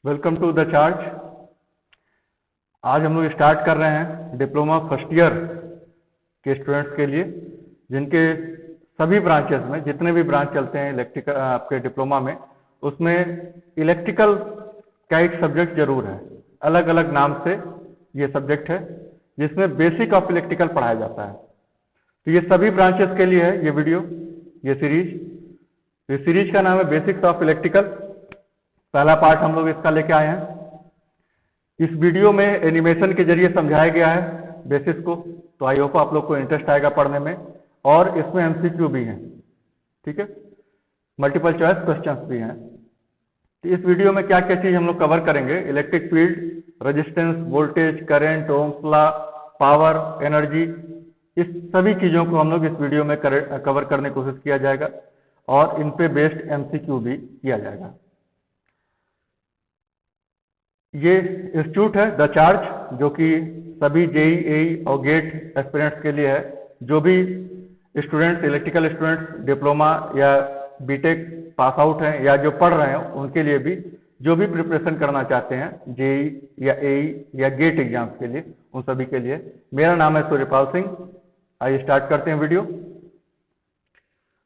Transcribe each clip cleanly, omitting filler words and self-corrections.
Welcome to the charge. आज हम लोग स्टार्ट कर रहे हैं डिप्लोमा फर्स्ट ईयर के स्टूडेंट्स के लिए, जिनके सभी ब्रांचेस में जितने भी ब्रांच चलते हैं इलेक्ट्रिकल आपके डिप्लोमा में, उसमें इलेक्ट्रिकल का एक सब्जेक्ट जरूर है। अलग अलग नाम से ये सब्जेक्ट है जिसमें बेसिक ऑफ इलेक्ट्रिकल पढ़ाया जाता है। तो ये सभी ब्रांचेस के लिए है ये वीडियो, ये सीरीज का नाम है बेसिक्स ऑफ इलेक्ट्रिकल। पहला पार्ट हम लोग इसका लेके आए हैं। इस वीडियो में एनिमेशन के जरिए समझाया गया है बेसिक्स को, तो आई होप आप लोग को इंटरेस्ट आएगा पढ़ने में। और इसमें एमसीक्यू भी हैं, ठीक है, मल्टीपल चॉइस क्वेश्चंस भी हैं। तो इस वीडियो में क्या क्या चीज हम लोग कवर करेंगे: electric field, resistance, voltage, current, Ohm's law, power, energy, इस सभी चीजों को हम लोग इस वीडियो में कवर करने की कोशिश किया जाएगा और इन पे बेस्ड एमसीक्यू भी किया जाएगा। ये इंस्टीट्यूट है द चार्ज, जो कि सभी जेई, एई और गेट एस्पिरेंट्स के लिए है। जो भी स्टूडेंट्स, इलेक्ट्रिकल स्टूडेंट्स डिप्लोमा या बीटेक पास आउट हैं या जो पढ़ रहे हैं, उनके लिए भी, जो भी प्रिपरेशन करना चाहते हैं जेई या एई या गेट एग्जाम्स के लिए, उन सभी के लिए। मेरा नाम है सूर्यपाल सिंह। आइए स्टार्ट करते हैं वीडियो।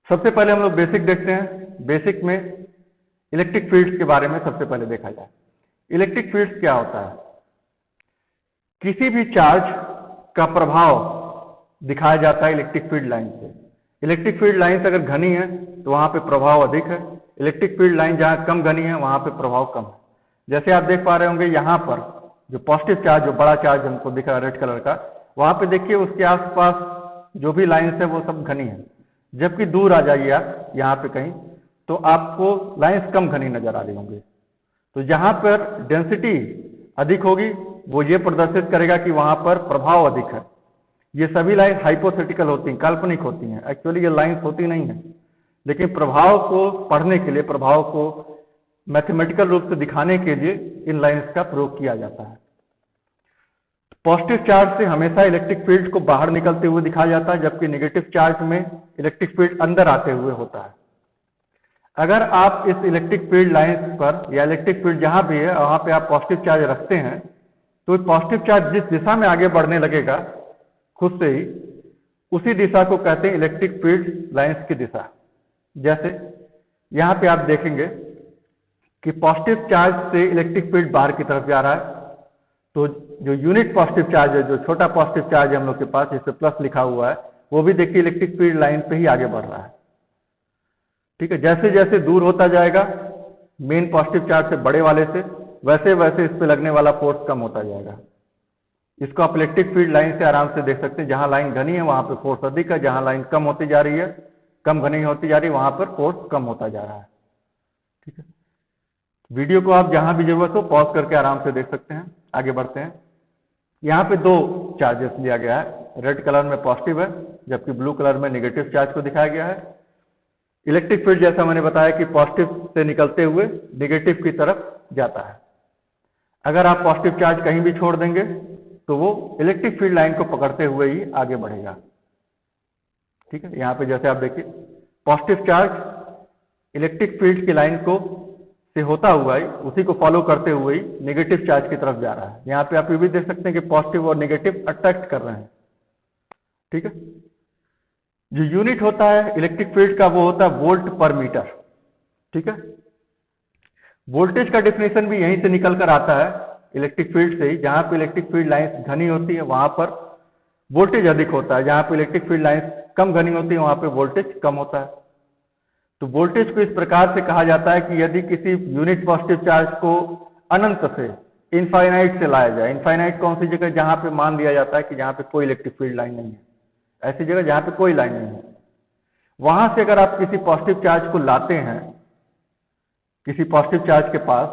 सबसे पहले हम लोग बेसिक देखते हैं। बेसिक में इलेक्ट्रिक फील्ड्स के बारे में सबसे पहले देखा जाए। इलेक्ट्रिक फील्ड्स क्या होता है? किसी भी चार्ज का प्रभाव दिखाया जाता है इलेक्ट्रिक फील्ड लाइन से। इलेक्ट्रिक फील्ड लाइन अगर घनी है तो वहां पे प्रभाव अधिक है। इलेक्ट्रिक फील्ड लाइन जहां कम घनी है वहां पे प्रभाव कम है। जैसे आप देख पा रहे होंगे यहाँ पर जो पॉजिटिव चार्ज, जो बड़ा चार्ज हमको दिख रहा है रेड कलर का, वहां पे देखिए उसके आसपास जो भी लाइन्स है वो सब घनी है। जबकि दूर आ जाइए आप यहाँ पे कहीं, तो आपको लाइन्स कम घनी नजर आ रही होंगी। तो जहां पर डेंसिटी अधिक होगी वो ये प्रदर्शित करेगा कि वहां पर प्रभाव अधिक है। ये सभी लाइन हाइपोथेटिकल होती हैं, काल्पनिक होती हैं। एक्चुअली ये लाइन्स होती नहीं है, लेकिन प्रभाव को पढ़ने के लिए, प्रभाव को मैथमेटिकल रूप से दिखाने के लिए इन लाइन्स का प्रयोग किया जाता है। पॉजिटिव चार्ज से हमेशा इलेक्ट्रिक फील्ड को बाहर निकलते हुए दिखाया जाता है, जबकि नेगेटिव चार्ज में इलेक्ट्रिक फील्ड अंदर आते हुए होता है। अगर आप इस इलेक्ट्रिक फील्ड लाइन पर या इलेक्ट्रिक फील्ड जहां भी है वहां पे आप पॉजिटिव चार्ज रखते हैं, तो पॉजिटिव चार्ज जिस दिशा में आगे बढ़ने लगेगा खुद से ही, उसी दिशा को कहते हैं इलेक्ट्रिक फील्ड लाइंस की दिशा। जैसे यहां पे आप देखेंगे कि पॉजिटिव चार्ज से इलेक्ट्रिक फील्ड बाहर की तरफ जा रहा है, तो जो यूनिट पॉजिटिव चार्ज है, जो छोटा पॉजिटिव चार्ज है हम लोग के पास, जिसपे प्लस लिखा हुआ है, वो भी देखिए इलेक्ट्रिक फील्ड लाइन पे ही आगे बढ़ रहा है। ठीक है, जैसे जैसे दूर होता जाएगा मेन पॉजिटिव चार्ज से, बड़े वाले से, वैसे वैसे इस पे लगने वाला फोर्स कम होता जाएगा। इसको आप इलेक्ट्रिक फील्ड लाइन से आराम से देख सकते हैं। जहां लाइन घनी है वहां पे फोर्स अधिक है, जहां लाइन कम होती जा रही है, कम घनी होती जा रही है, वहां पर फोर्स कम होता जा रहा है। ठीक है, वीडियो को आप जहां भी जरूरत हो पॉज करके आराम से देख सकते हैं। आगे बढ़ते हैं। यहाँ पे दो चार्जेस लिया गया है। रेड कलर में पॉजिटिव है, जबकि ब्लू कलर में नेगेटिव चार्ज को दिखाया गया है। इलेक्ट्रिक फील्ड जैसा मैंने बताया कि पॉजिटिव से निकलते हुए नेगेटिव की तरफ जाता है। अगर आप पॉजिटिव चार्ज कहीं भी छोड़ देंगे तो वो इलेक्ट्रिक फील्ड लाइन को पकड़ते हुए ही आगे बढ़ेगा। ठीक है, यहाँ पे जैसे आप देखिए पॉजिटिव चार्ज इलेक्ट्रिक फील्ड की लाइन को से होता हुआ ही, उसी को फॉलो करते हुए ही नेगेटिव चार्ज की तरफ जा रहा है। यहाँ पे आप ये भी देख सकते हैं कि पॉजिटिव और नेगेटिव अट्रैक्ट कर रहे हैं। ठीक है, जो यूनिट होता है इलेक्ट्रिक फील्ड का वो होता है वोल्ट पर मीटर। ठीक है, वोल्टेज का डेफिनेशन भी यहीं से निकल कर आता है इलेक्ट्रिक फील्ड से ही। जहां पे इलेक्ट्रिक फील्ड लाइन घनी होती है वहां पर वोल्टेज अधिक होता है, जहां पे इलेक्ट्रिक फील्ड लाइन कम घनी होती है वहां पे वोल्टेज कम होता है। तो वोल्टेज को इस प्रकार से कहा जाता है कि यदि किसी यूनिट पॉजिटिव चार्ज को अनंत से, इनफाइनाइट से लाया जाए। इनफाइनाइट कौन सी जगह? जहां पे मान लिया जाता है कि जहां पे कोई इलेक्ट्रिक फील्ड लाइन नहीं है, ऐसी जगह जहां पे कोई लाइन नहीं है, वहां से अगर आप किसी पॉजिटिव चार्ज को लाते हैं किसी पॉजिटिव चार्ज के पास,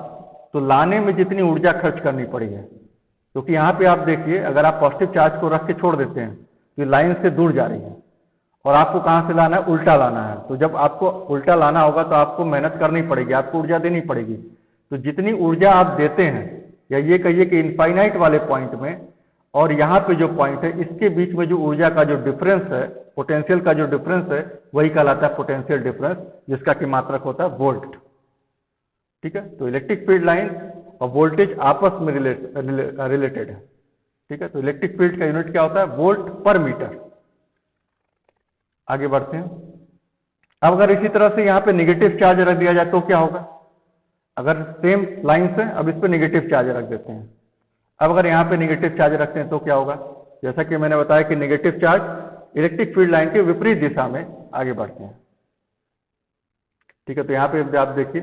तो लाने में जितनी ऊर्जा खर्च करनी पड़ी है, क्योंकि यहाँ पे आप देखिए अगर आप पॉजिटिव चार्ज को रख के छोड़ देते हैं तो लाइन से दूर जा रही है और आपको कहाँ से लाना है? उल्टा लाना है। तो जब आपको उल्टा लाना होगा तो आपको मेहनत करनी पड़ेगी, आपको ऊर्जा देनी पड़ेगी। तो जितनी ऊर्जा आप देते हैं, या ये कहिए कि इनफाइनाइट वाले पॉइंट में और यहाँ पे जो पॉइंट है, इसके बीच में जो ऊर्जा का जो डिफरेंस है, पोटेंशियल का जो डिफरेंस है, वही कहलाता है पोटेंशियल डिफरेंस, जिसका की मात्रक होता है वोल्ट। ठीक है, तो इलेक्ट्रिक फील्ड लाइन और वोल्टेज आपस में रिलेटेड है। ठीक है, तो इलेक्ट्रिक फील्ड का यूनिट क्या होता है? वोल्ट पर मीटर। आगे बढ़ते हैं। अब अगर इसी तरह से यहाँ पे नेगेटिव चार्ज रख दिया जाए तो क्या होगा? अगर सेम लाइन से अब इस पे नेगेटिव चार्ज रख देते हैं। अब अगर यहाँ पे नेगेटिव चार्ज रखते हैं तो क्या होगा? जैसा कि मैंने बताया कि negative charge electric field line के विपरीत दिशा में आगे बढ़ते हैं। ठीक है, तो यहाँ पे आप देखिए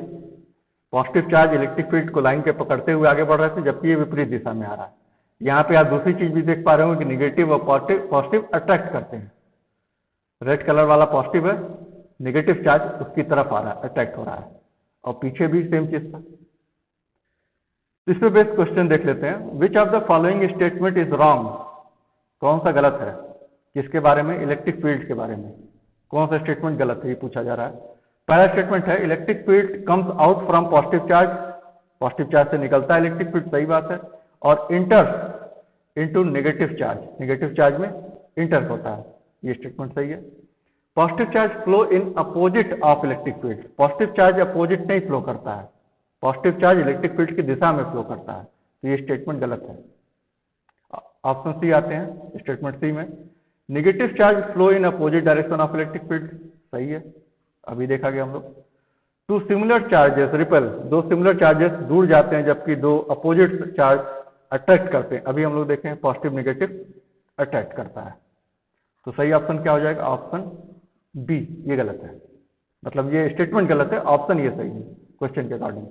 पॉजिटिव चार्ज इलेक्ट्रिक फील्ड को लाइन के पकड़ते हुए आगे बढ़ रहे थे, जबकि ये विपरीत दिशा में आ रहा है। यहाँ पे आप दूसरी चीज भी देख पा रहे हो कि नेगेटिव और पॉजिटिव अट्रैक्ट करते हैं। रेड कलर वाला पॉजिटिव है, नेगेटिव चार्ज उसकी तरफ आ रहा है, अट्रैक्ट हो रहा है, और पीछे भी सेम चीज था। इस पे बेस्ड क्वेश्चन देख लेते हैं। Which of the following statement is wrong? कौन सा गलत है? किसके बारे में? इलेक्ट्रिक फील्ड के बारे में। कौन सा स्टेटमेंट गलत है ये पूछा जा रहा है। पहला स्टेटमेंट है electric field comes out from positive charge. Positive charge से निकलता है इलेक्ट्रिक फील्ड, सही बात है, और इंटर्स into negative charge, negative charge में इंटर होता है, ये स्टेटमेंट सही है। Positive charge flow in opposite of electric field. Positive charge opposite नहीं फ्लो करता है, पॉजिटिव चार्ज इलेक्ट्रिक फील्ड की दिशा में फ्लो करता है, तो ये स्टेटमेंट गलत है। ऑप्शन सी आते हैं स्टेटमेंट सी में, negative charge flow in opposite direction of electric field, सही है, अभी देखा गया हम लोग। टू सिमिलर चार्जेस रिपेल, दो सिमिलर चार्जेस दूर जाते हैं जबकि दो अपोजिट चार्ज अट्रैक्ट करते हैं, अभी हम लोग देखें पॉजिटिव नेगेटिव अट्रैक्ट करता है, तो सही ऑप्शन क्या हो जाएगा? ऑप्शन बी, ये गलत है, मतलब ये स्टेटमेंट गलत है, ऑप्शन ये सही है क्वेश्चन के अकॉर्डिंग।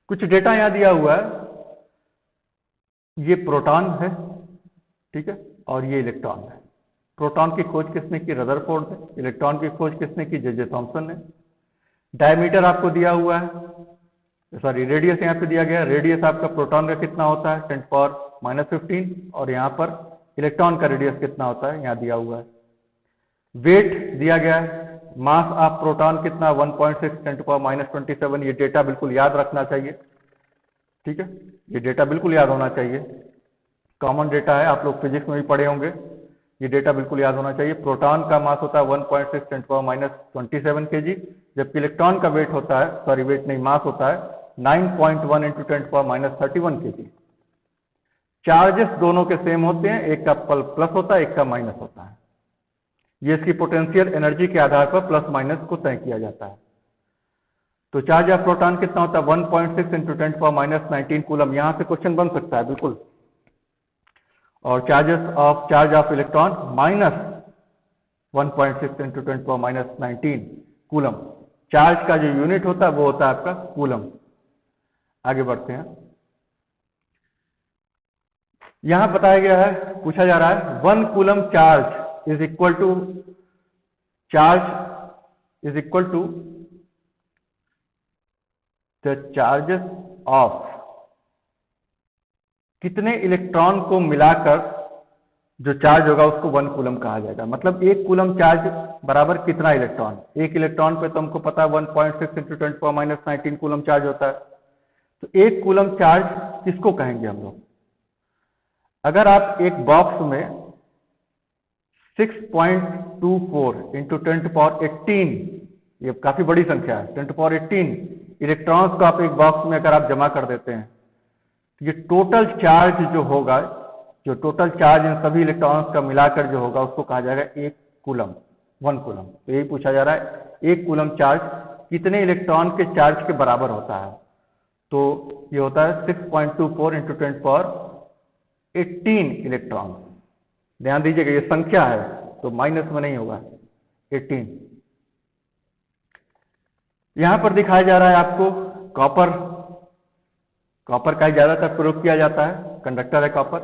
कुछ डेटा यहां दिया हुआ है, ये प्रोटॉन है, ठीक है, और ये इलेक्ट्रॉन है। प्रोटॉन की खोज किसने की? रदरफोर्ड ने। इलेक्ट्रॉन की खोज किसने की? जे थॉमसन ने। डायमीटर आपको दिया हुआ है, सॉरी रेडियस यहाँ पे दिया गया है। रेडियस आपका प्रोटॉन का कितना होता है? 10⁻⁻15, और यहाँ पर इलेक्ट्रॉन का रेडियस कितना होता है? यहाँ दिया हुआ है। वेट दिया गया है, मास ऑफ प्रोटॉन कितना? 1.6 10⁻⁻27। ये डेटा बिल्कुल याद रखना चाहिए, ठीक है, ये डेटा बिल्कुल याद होना चाहिए, कॉमन डेटा है, आप लोग फिजिक्स में भी पढ़े होंगे, ये डेटा बिल्कुल याद होना चाहिए। प्रोटॉन का मास होता है 1.6 10⁻⁻27 kg, जबकि इलेक्ट्रॉन का वेट होता है, सॉरी वेट नहीं, मास होता है 9.1 × 10⁻31 kg। चार्जेस दोनों के सेम होते हैं, एक का प्लस होता है, एक का माइनस होता है। ये इसकी पोटेंशियल एनर्जी के आधार पर प्लस माइनस को तय किया जाता है। तो चार्ज ऑफ प्रोटॉन कितना होता है? 1.6 × 10⁻19 कूलम, यहां से क्वेश्चन बन सकता है बिल्कुल। और charge of electron -1.6 × 10⁻19 coulomb. Charge का जो यूनिट होता है वो होता है आपका कूलम। आगे बढ़ते हैं। यहां बताया गया है, पूछा जा रहा है 1 coulomb charge is equal to the charges of, कितने इलेक्ट्रॉन को मिलाकर जो चार्ज होगा उसको 1 कूलम कहा जाएगा। मतलब 1 कूलम चार्ज बराबर कितना इलेक्ट्रॉन? एक इलेक्ट्रॉन पे तो हमको पता है 1.6 × 10⁻19 कूलम चार्ज होता है, तो 1 कूलम चार्ज किसको कहेंगे हम लोग? अगर आप एक बॉक्स में 6.24 × 10⁻18, ये काफी बड़ी संख्या है, 10⁻18 इलेक्ट्रॉन्स को आप एक बॉक्स में अगर आप जमा कर देते हैं, तो ये टोटल चार्ज जो होगा, जो टोटल चार्ज इन सभी इलेक्ट्रॉन्स का मिलाकर जो होगा उसको कहा जाएगा 1 कूलम, 1 कूलम। तो यही पूछा जा रहा है 1 कूलम चार्ज कितने इलेक्ट्रॉन के चार्ज के बराबर होता है? तो ये होता है 6.24 × 10⁻18 इलेक्ट्रॉन। ध्यान दीजिएगा ये संख्या है तो माइनस में नहीं होगा, 18। यहां पर दिखाया जा रहा है आपको कॉपर का ज्यादातर प्रयोग किया जाता है, कंडक्टर है कॉपर।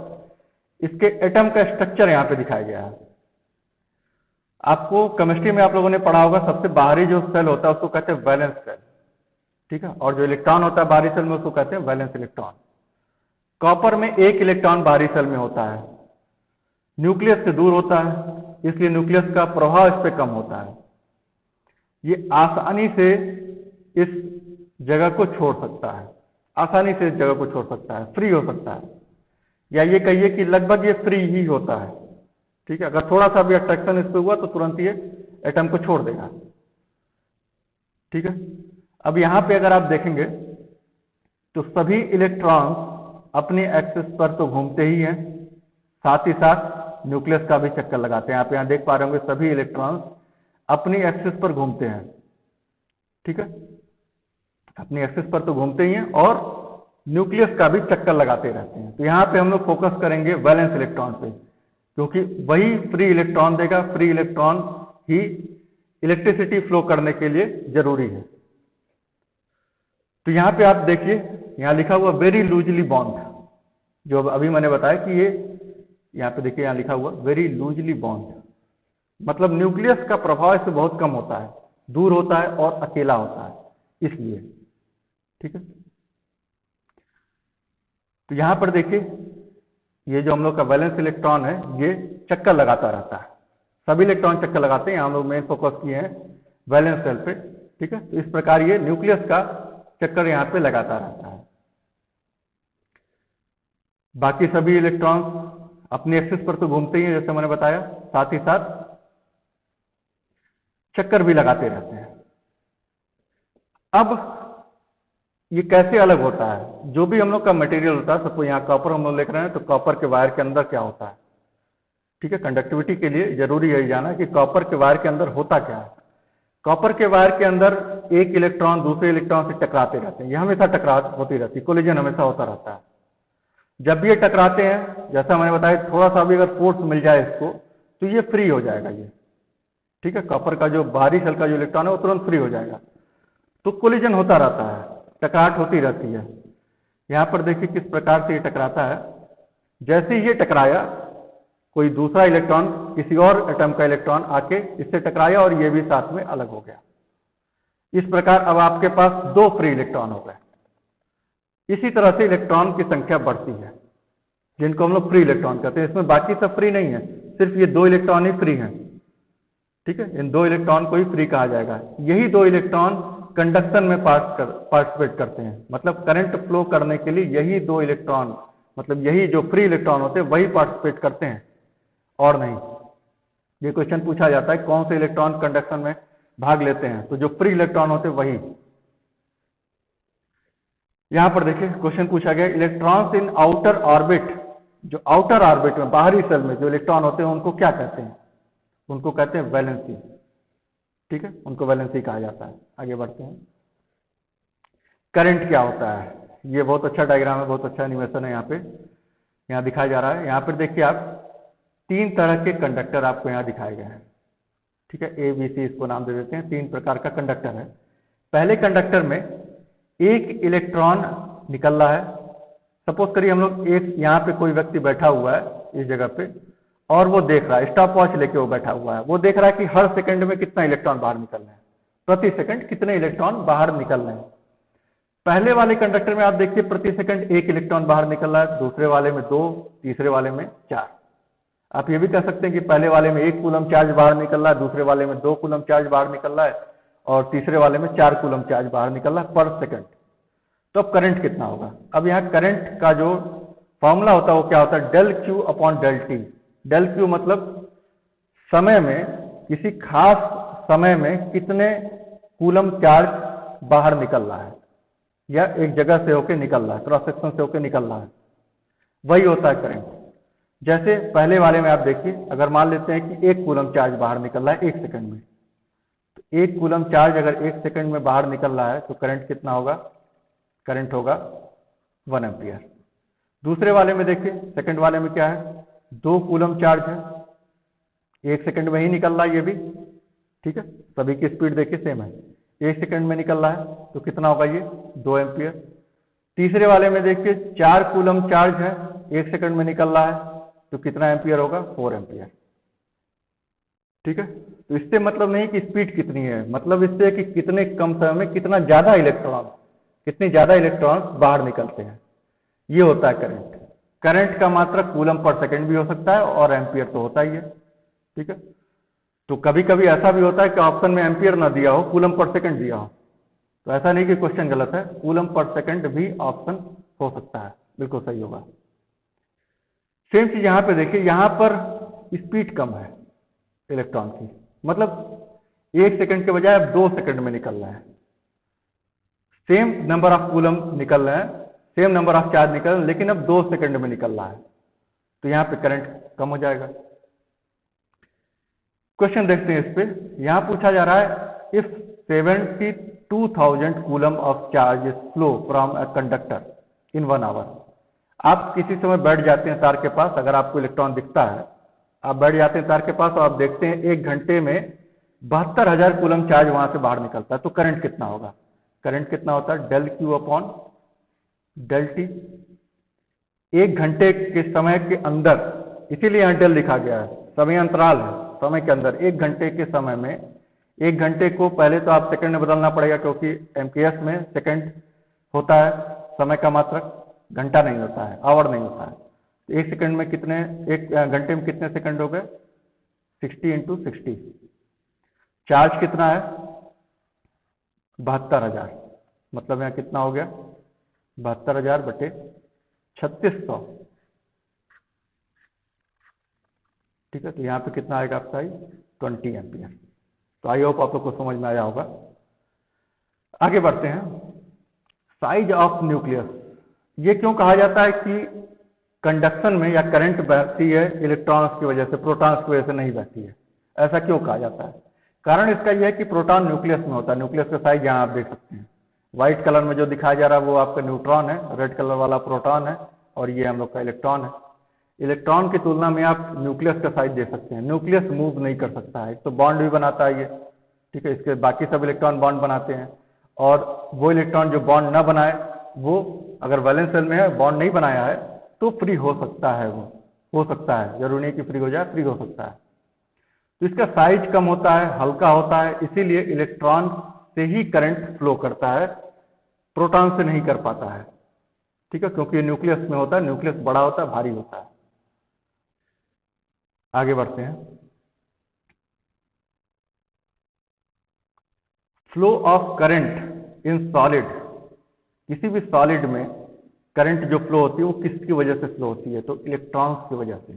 इसके एटम का स्ट्रक्चर यहां पे दिखाया गया है। आपको केमिस्ट्री में आप लोगों ने पढ़ा होगा, सबसे बाहरी जो सेल होता है उसको कहते हैं वैलेंस सेल, ठीक है, और जो इलेक्ट्रॉन होता है बाहरी सेल में उसको कहते हैं वैलेंस इलेक्ट्रॉन। कॉपर में 1 इलेक्ट्रॉन बाहरी सेल में होता है, न्यूक्लियस से दूर होता है, इसलिए न्यूक्लियस का प्रभाव इस पर कम होता है। ये आसानी से इस जगह को छोड़ सकता है, आसानी से इस जगह को छोड़ सकता है, फ्री हो सकता है, या ये कहिए कि लगभग ये फ्री ही होता है, ठीक है। अगर थोड़ा सा भी अट्रैक्शन इस पर हुआ तो तुरंत ये एटम को छोड़ देगा, ठीक है। अब यहां पे अगर आप देखेंगे तो सभी इलेक्ट्रॉन्स अपने एक्सिस पर तो घूमते ही हैं, साथ ही साथ न्यूक्लियस का भी चक्कर लगाते हैं। आप यहाँ देख पा रहे होंगे सभी इलेक्ट्रॉन्स अपनी एक्सिस पर घूमते हैं, ठीक है, अपनी एक्सिस पर तो घूमते ही हैं और न्यूक्लियस का भी चक्कर लगाते रहते हैं। तो यहाँ पे हम लोग फोकस करेंगे वैलेंस इलेक्ट्रॉन पे, क्योंकि वही फ्री इलेक्ट्रॉन देगा। फ्री इलेक्ट्रॉन ही इलेक्ट्रिसिटी फ्लो करने के लिए जरूरी है। तो यहाँ पे आप देखिए, यहाँ लिखा हुआ वेरी लूजली बॉन्ड, जो अभी मैंने बताया कि ये यहाँ पे देखिए, यहाँ लिखा हुआ वेरी लूजली बॉन्ड, मतलब न्यूक्लियस का प्रभाव इससे बहुत कम होता है, दूर होता है और अकेला होता है, इसलिए, ठीक है। तो यहाँ पर देखिए, ये जो हम लोग का वैलेंस इलेक्ट्रॉन है, ये चक्कर लगाता रहता है। सभी इलेक्ट्रॉन चक्कर लगाते हैं, यहाँ हम लोग मेन फोकस किए हैं वैलेंस शेल पे, ठीक है। तो इस प्रकार ये न्यूक्लियस का चक्कर यहाँ पे लगाता रहता है। बाकी सभी इलेक्ट्रॉन्स अपनी एक्सिस पर तो घूमते ही हैं, जैसे मैंने बताया, साथ ही साथ चक्कर भी लगाते रहते हैं। अब ये कैसे अलग होता है? जो भी हम लोग का मटेरियल होता है, सपोज यहाँ कॉपर हम लोग लिख रहे हैं, तो कॉपर के वायर के अंदर क्या होता है, ठीक है। कंडक्टिविटी के लिए जरूरी है जाना कि कॉपर के वायर के अंदर होता क्या है। कॉपर के वायर के अंदर एक इलेक्ट्रॉन दूसरे इलेक्ट्रॉन से टकराते रहते हैं, यह हमेशा टकराव होती रहती है, कोलिजन हमेशा होता रहता है। जब भी ये टकराते हैं, जैसा मैंने बताया, थोड़ा सा भी अगर फोर्स मिल जाए इसको, तो ये फ्री हो जाएगा, ये, ठीक है। कॉपर का जो बाहरी शेल का जो इलेक्ट्रॉन है वो तुरंत फ्री हो जाएगा। तो कोलिजन होता रहता है, टकराहट होती रहती है। यहाँ पर देखिए किस प्रकार से ये टकराता है। जैसे ही ये टकराया, कोई दूसरा इलेक्ट्रॉन, किसी और एटम का इलेक्ट्रॉन आके इससे टकराया और ये भी साथ में अलग हो गया। इस प्रकार अब आपके पास दो फ्री इलेक्ट्रॉन हो गए। इसी तरह से इलेक्ट्रॉन की संख्या बढ़ती है, जिनको हम लोग फ्री इलेक्ट्रॉन कहते हैं। इसमें बाकी सब फ्री नहीं है, सिर्फ ये दो इलेक्ट्रॉन ही फ्री हैं, ठीक है। इन दो इलेक्ट्रॉन को ही फ्री कहा जाएगा। यही दो इलेक्ट्रॉन कंडक्शन में पार्टिसिपेट करते हैं, मतलब करंट फ्लो करने के लिए यही दो इलेक्ट्रॉन, मतलब यही जो फ्री इलेक्ट्रॉन होते हैं वही पार्टिसिपेट करते हैं, और नहीं। ये क्वेश्चन पूछा जाता है कौन से इलेक्ट्रॉन कंडक्शन में भाग लेते हैं, तो जो फ्री इलेक्ट्रॉन होते हैं वही। यहां पर देखिए क्वेश्चन पूछा गया, इलेक्ट्रॉन्स इन आउटर ऑर्बिट, जो आउटर ऑर्बिट में, बाहरी शेल में जो इलेक्ट्रॉन होते हैं उनको क्या कहते हैं? उनको कहते हैं वैलेंसी, ठीक है, उनको वैलेंसी कहा जाता है। आगे बढ़ते हैं। करंट क्या होता है? ये बहुत अच्छा डायग्राम है, बहुत अच्छा एनिमेशन है, यहाँ पे यहाँ दिखाया जा रहा है। यहाँ पर देखिए आप, तीन तरह के कंडक्टर आपको यहाँ दिखाए गए हैं, ठीक है। ए बी सी इसको नाम दे देते हैं। तीन प्रकार का कंडक्टर है। पहले कंडक्टर में एक इलेक्ट्रॉन निकल रहा है। सपोज करिए हम लोग, एक यहाँ पे कोई व्यक्ति बैठा हुआ है इस जगह पे, और वो देख रहा है, स्टॉप वॉच लेके वो बैठा हुआ है, वो देख रहा है कि हर सेकंड में कितना इलेक्ट्रॉन बाहर निकल रहे हैं, प्रति सेकंड कितने इलेक्ट्रॉन बाहर निकल रहे हैं। पहले वाले कंडक्टर में आप देखिए प्रति सेकंड एक इलेक्ट्रॉन बाहर निकल रहा है, दूसरे वाले में 2, तीसरे वाले में 4। आप ये भी कह सकते हैं कि पहले वाले में 1 कूलम चार्ज बाहर निकल रहा है, दूसरे वाले में 2 कूलम चार्ज बाहर निकल रहा है, और तीसरे वाले में 4 कूलम चार्ज बाहर निकल रहा है पर सेकंड। तो अब करंट कितना होगा? अब यहाँ करंट का जो फॉर्मूला होता है वो क्या होता है? Del Q upon del T. Del Q मतलब समय में, किसी खास समय में कितने कूलम चार्ज बाहर निकल रहा है, या एक जगह से होकर निकल रहा है, क्रॉस सेक्शन से होकर निकल रहा है, वही होता है करंट। जैसे पहले वाले में आप देखिए, अगर मान लेते हैं कि 1 कूलम चार्ज बाहर निकल रहा है 1 सेकंड में, तो 1 कूलम चार्ज अगर 1 सेकंड में बाहर निकल रहा है तो करंट कितना होगा? करंट होगा 1 एम्पियर। दूसरे वाले में देखिए, सेकंड वाले में क्या है? 2 कूलम चार्ज है, 1 सेकंड में ही निकल रहा है ये भी, ठीक है। सभी की स्पीड देखिए सेम है, 1 सेकंड में निकल रहा है, तो कितना होगा ये? 2 एम्पियर। तीसरे वाले में देखिए 4 कूलम चार्ज है, 1 सेकंड में निकल रहा है, तो कितना एम्पियर होगा? 4 एम्पियर, ठीक है। तो इससे मतलब नहीं कि स्पीड कितनी है, मतलब इससे कि कितने कम समय में कितना ज्यादा इलेक्ट्रॉन, कितने ज्यादा इलेक्ट्रॉन बाहर निकलते हैं, ये होता है करंट। करंट का मात्रा कूलम पर सेकंड भी हो सकता है और एम्पियर तो होता ही है, ठीक है। तो कभी कभी ऐसा भी होता है कि ऑप्शन में एम्पियर ना दिया हो, कूलम पर सेकंड दिया हो, तो ऐसा नहीं कि क्वेश्चन गलत है, कूलम पर सेकंड भी ऑप्शन हो सकता है, बिल्कुल सही होगा। सेम चीज यहाँ पे देखिए, यहाँ पर स्पीड कम है इलेक्ट्रॉन की, मतलब 1 सेकंड के बजाय अब 2 सेकंड में निकल रहा है। सेम नंबर ऑफ कूलम निकल रहे हैं, सेम नंबर ऑफ चार्ज निकल रहे, लेकिन अब 2 सेकंड में निकल रहा है, तो यहाँ पे करंट कम हो जाएगा। क्वेश्चन देखते हैं इस पे। यहाँ पूछा जा रहा है if 72,000 coulomb of charge is flow from a conductor in 1 hour. आप किसी समय बैठ जाते हैं तार के पास, अगर आपको इलेक्ट्रॉन दिखता है, आप बैठ जाते हैं तार के पास और आप देखते हैं 1 घंटे में 72,000 कूलम चार्ज वहां से बाहर निकलता है, तो करंट कितना होगा? करंट कितना होता है? Del Q upon del T. 1 घंटे के समय के अंदर, इसीलिए यहाँ डेल लिखा गया है, समय अंतराल है, समय के अंदर 1 घंटे के समय में, 1 घंटे को पहले तो आप सेकंड में बदलना पड़ेगा, क्योंकि एमकेएस में सेकंड होता है समय का मात्रक, घंटा नहीं होता है, आवर नहीं होता है। तो 1 सेकंड में कितने, 1 घंटे में कितने सेकंड हो गए? 60 × 60। चार्ज कितना है? 72,000, मतलब यहाँ कितना हो गया? 72,000 बटे 3600। ठीक है, तो यहाँ पे कितना आएगा आपका? 20 एम्पियर। तो आई होप आप लोग को समझ में आया होगा। आगे बढ़ते हैं। साइज ऑफ न्यूक्लियस, ये क्यों कहा जाता है कि कंडक्शन में या करंट बहती है इलेक्ट्रॉन्स की वजह से, प्रोटॉन्स की वजह से नहीं बहती है? ऐसा क्यों कहा जाता है? कारण इसका यह है कि प्रोटॉन न्यूक्लियस में होता है। न्यूक्लियस का साइज यहाँ आप देख सकते हैं, व्हाइट कलर में जो दिखाया जा रहा है वो आपका न्यूट्रॉन है, रेड कलर वाला प्रोटॉन है, और ये हम लोग का इलेक्ट्रॉन है। इलेक्ट्रॉन की तुलना में आप न्यूक्लियस का साइज दे सकते हैं। न्यूक्लियस मूव नहीं कर सकता है, तो बॉन्ड भी बनाता है ये, ठीक है, इसके बाकी सब इलेक्ट्रॉन बॉन्ड बनाते हैं, और वो इलेक्ट्रॉन जो बॉन्ड ना बनाए, वो अगर वैलेंस शेल में है, बॉन्ड नहीं बनाया है, तो फ्री हो सकता है, वो हो सकता है, जरूरी नहीं कि फ्री हो जाए, फ्री हो सकता है। तो इसका साइज कम होता है, हल्का होता है, इसीलिए इलेक्ट्रॉन से ही करंट फ्लो करता है, प्रोटॉन से नहीं कर पाता है। ठीक है, क्योंकि ये न्यूक्लियस में होता है, न्यूक्लियस बड़ा होता है, भारी होता है। आगे बढ़ते हैं। Flow of current in solid, किसी भी सॉलिड में करंट जो फ्लो होती है वो किसकी वजह से फ्लो होती है? तो इलेक्ट्रॉन्स की वजह से।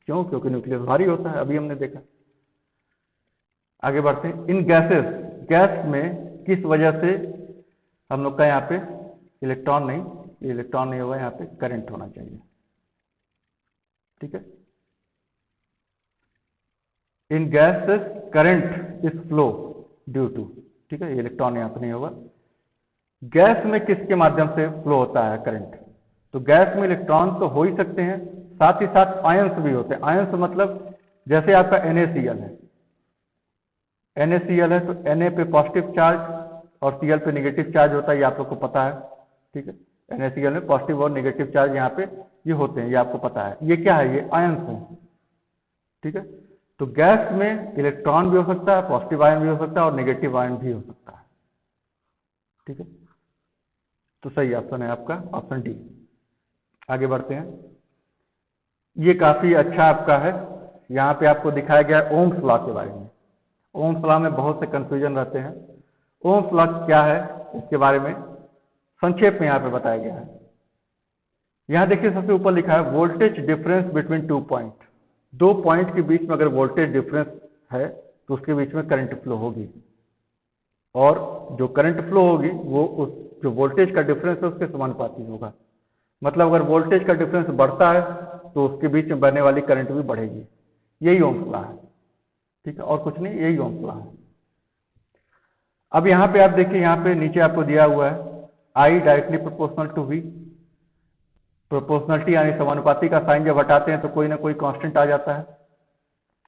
क्यों? क्योंकि न्यूक्लियस भारी होता है, अभी हमने देखा। आगे बढ़ते हैं। इन गैसेस, गैस में किस वजह से हम लोग का यहाँ पे इलेक्ट्रॉन नहीं, इलेक्ट्रॉन नहीं होगा, यहाँ पे करंट होना चाहिए। ठीक है, in gases current is flow due to, ठीक है, इलेक्ट्रॉन यहाँ पे नहीं होगा। गैस में किसके माध्यम से फ्लो होता है करंट? तो गैस में इलेक्ट्रॉन तो हो ही सकते हैं, साथ ही साथ आयंस भी होते हैं। आयंस मतलब जैसे आपका NaCl है, NaCl है तो Na पे पॉजिटिव चार्ज और Cl पे नेगेटिव चार्ज होता है, ये आप लोग को पता है। ठीक है, NaCl में पॉजिटिव और नेगेटिव चार्ज यहाँ पे ये होते हैं, ये आपको पता है। ये क्या है? ये आयंस है। ठीक है, तो गैस में इलेक्ट्रॉन भी हो सकता है, पॉजिटिव आयन भी हो सकता है, और नेगेटिव आयन भी हो सकता है। ठीक है, तो सही ऑप्शन है आपका ऑप्शन डी। आगे बढ़ते हैं। ये काफी अच्छा आपका है, यहाँ पे आपको दिखाया गया है ओम्स लॉ के बारे में। ओम्स लॉ में बहुत से कंफ्यूजन रहते हैं। ओम्स लॉ क्या है, इसके बारे में संक्षेप में यहाँ पे बताया गया है। यहाँ देखिए सबसे ऊपर लिखा है voltage difference between 2 point. 2 point के बीच में अगर वोल्टेज डिफरेंस है तो उसके बीच में करंट फ्लो होगी, और जो करंट फ्लो होगी वो उस जो वोल्टेज का डिफरेंस है उसके समानुपाती होगा। मतलब अगर वोल्टेज का डिफरेंस बढ़ता है तो उसके बीच में बहने वाली करंट भी बढ़ेगी। यही ओम्स लॉ है। ठीक है, और कुछ नहीं, यही ओम्स लॉ है। अब यहाँ पे आप देखिए, यहाँ पे नीचे आपको दिया हुआ है I directly proportional to V। Proportionality यानी समानुपाती का साइन जब हटाते हैं तो कोई ना कोई कांस्टेंट आ जाता है।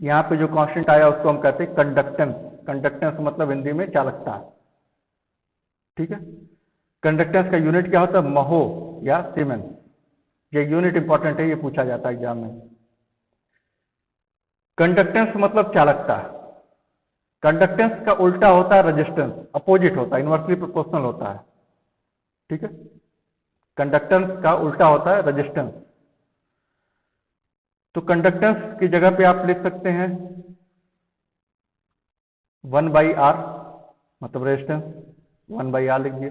यहाँ पे जो कांस्टेंट आया उसको हम कहते हैं कंडक्टेंस। कंडक्टेंस मतलब हिंदी में चालकता। ठीक है, कंडक्टेंस का यूनिट क्या होता है? महो या सीमेंस। ये यूनिट इंपॉर्टेंट है, ये पूछा जाता है एग्जाम में। कंडक्टेंस मतलब चालकता। कंडक्टेंस का उल्टा होता है रेजिस्टेंस, अपोजिट होता है, इनवर्सली प्रोपोर्शनल होता है। ठीक है, कंडक्टेंस का उल्टा होता है रेजिस्टेंस। तो कंडक्टेंस की जगह पे आप लिख सकते हैं 1/R, मतलब रेजिस्टेंस 1/R लिख दिए।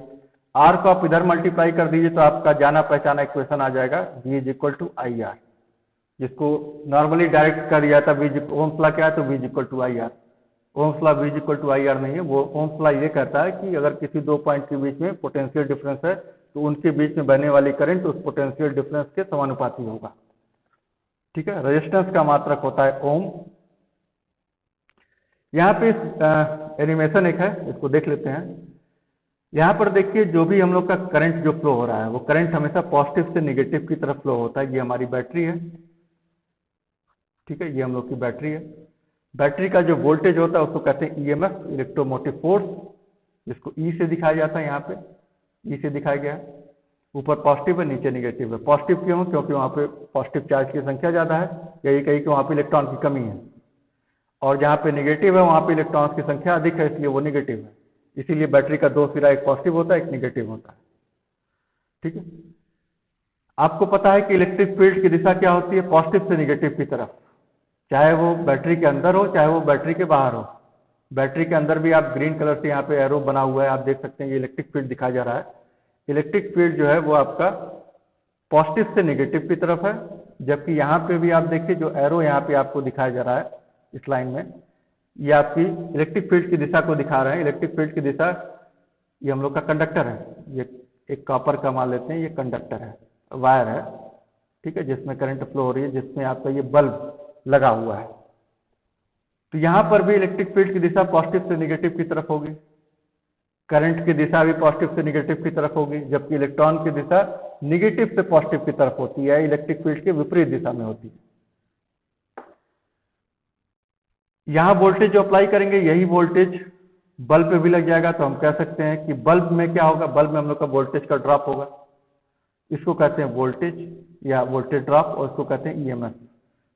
R को आप इधर मल्टीप्लाई कर दीजिए तो आपका जाना पहचाना इक्वेशन आ जाएगा V = IR, जिसको नॉर्मली डायरेक्ट कर दिया था। ओम्स लॉ क्या है? तो V = IR। Ohm's law V = IR नहीं है, वो ओम्स लॉ ये कहता है कि अगर किसी 2 पॉइंट के बीच में पोटेंशियल डिफरेंस है तो उनके बीच में बहने वाली करंट उस पोटेंशियल डिफरेंस के समानुपाती होगा। ठीक है, रेजिस्टेंस का मात्रक होता है ओम। यहाँ पे एनिमेशन एक है, इसको देख लेते हैं। यहाँ पर देखिए जो भी हम लोग का करंट जो फ्लो हो रहा है वो करंट हमेशा पॉजिटिव से नेगेटिव की तरफ फ्लो होता है। ये हमारी बैटरी है, ठीक है, ये हम लोग की बैटरी है। बैटरी का जो वोल्टेज होता है उसको कहते हैं ईएमएफ, इलेक्ट्रोमोटिव फोर्स, जिसको ई से दिखाया जाता है। यहाँ पे ई से दिखाया गया है। ऊपर पॉजिटिव है, नीचे नेगेटिव है। पॉजिटिव क्यों? क्योंकि वहाँ पे पॉजिटिव चार्ज की संख्या ज़्यादा है, यही कही कि वहाँ पे इलेक्ट्रॉन की कमी है। और जहाँ पे नेगेटिव है वहाँ पे इलेक्ट्रॉन्स की संख्या अधिक है, इसलिए वो नेगेटिव है। इसीलिए बैटरी का दो सिरा, एक पॉजिटिव होता है, एक नेगेटिव होता है। ठीक है, आपको पता है कि इलेक्ट्रिक फील्ड की दिशा क्या होती है? पॉजिटिव से नेगेटिव की तरफ, चाहे वो बैटरी के अंदर हो चाहे वो बैटरी के बाहर हो। बैटरी के अंदर भी आप ग्रीन कलर से यहाँ पे एरो बना हुआ है, आप देख सकते हैं, ये इलेक्ट्रिक फील्ड दिखाया जा रहा है। इलेक्ट्रिक फील्ड जो है वो आपका पॉजिटिव से नेगेटिव की तरफ है, जबकि यहाँ पे भी आप देखिए जो एरो यहाँ पे आपको दिखाया जा रहा है इस लाइन में, ये आपकी इलेक्ट्रिक फील्ड की दिशा को दिखा रहे हैं। इलेक्ट्रिक फील्ड की दिशा, ये हम लोग का कंडक्टर है, ये एक कॉपर का मान लेते हैं, ये कंडक्टर है, वायर है, ठीक है, जिसमें करंट फ्लो हो रही है, जिसमें आपका ये बल्ब लगा हुआ है। तो यहाँ पर भी इलेक्ट्रिक फील्ड की दिशा पॉजिटिव से नेगेटिव की तरफ होगी, करंट की दिशा भी पॉजिटिव से नेगेटिव की तरफ होगी, जबकि इलेक्ट्रॉन की दिशा नेगेटिव से पॉजिटिव की तरफ होती है, इलेक्ट्रिक फील्ड के विपरीत दिशा में होती है। यहाँ वोल्टेज जो अप्लाई करेंगे यही वोल्टेज बल्ब पे भी लग जाएगा, तो हम कह सकते हैं कि बल्ब में क्या होगा? बल्ब में हम लोग का वोल्टेज का ड्रॉप होगा, इसको कहते हैं वोल्टेज या वोल्टेज ड्रॉप, और इसको कहते हैं ईएमएफ।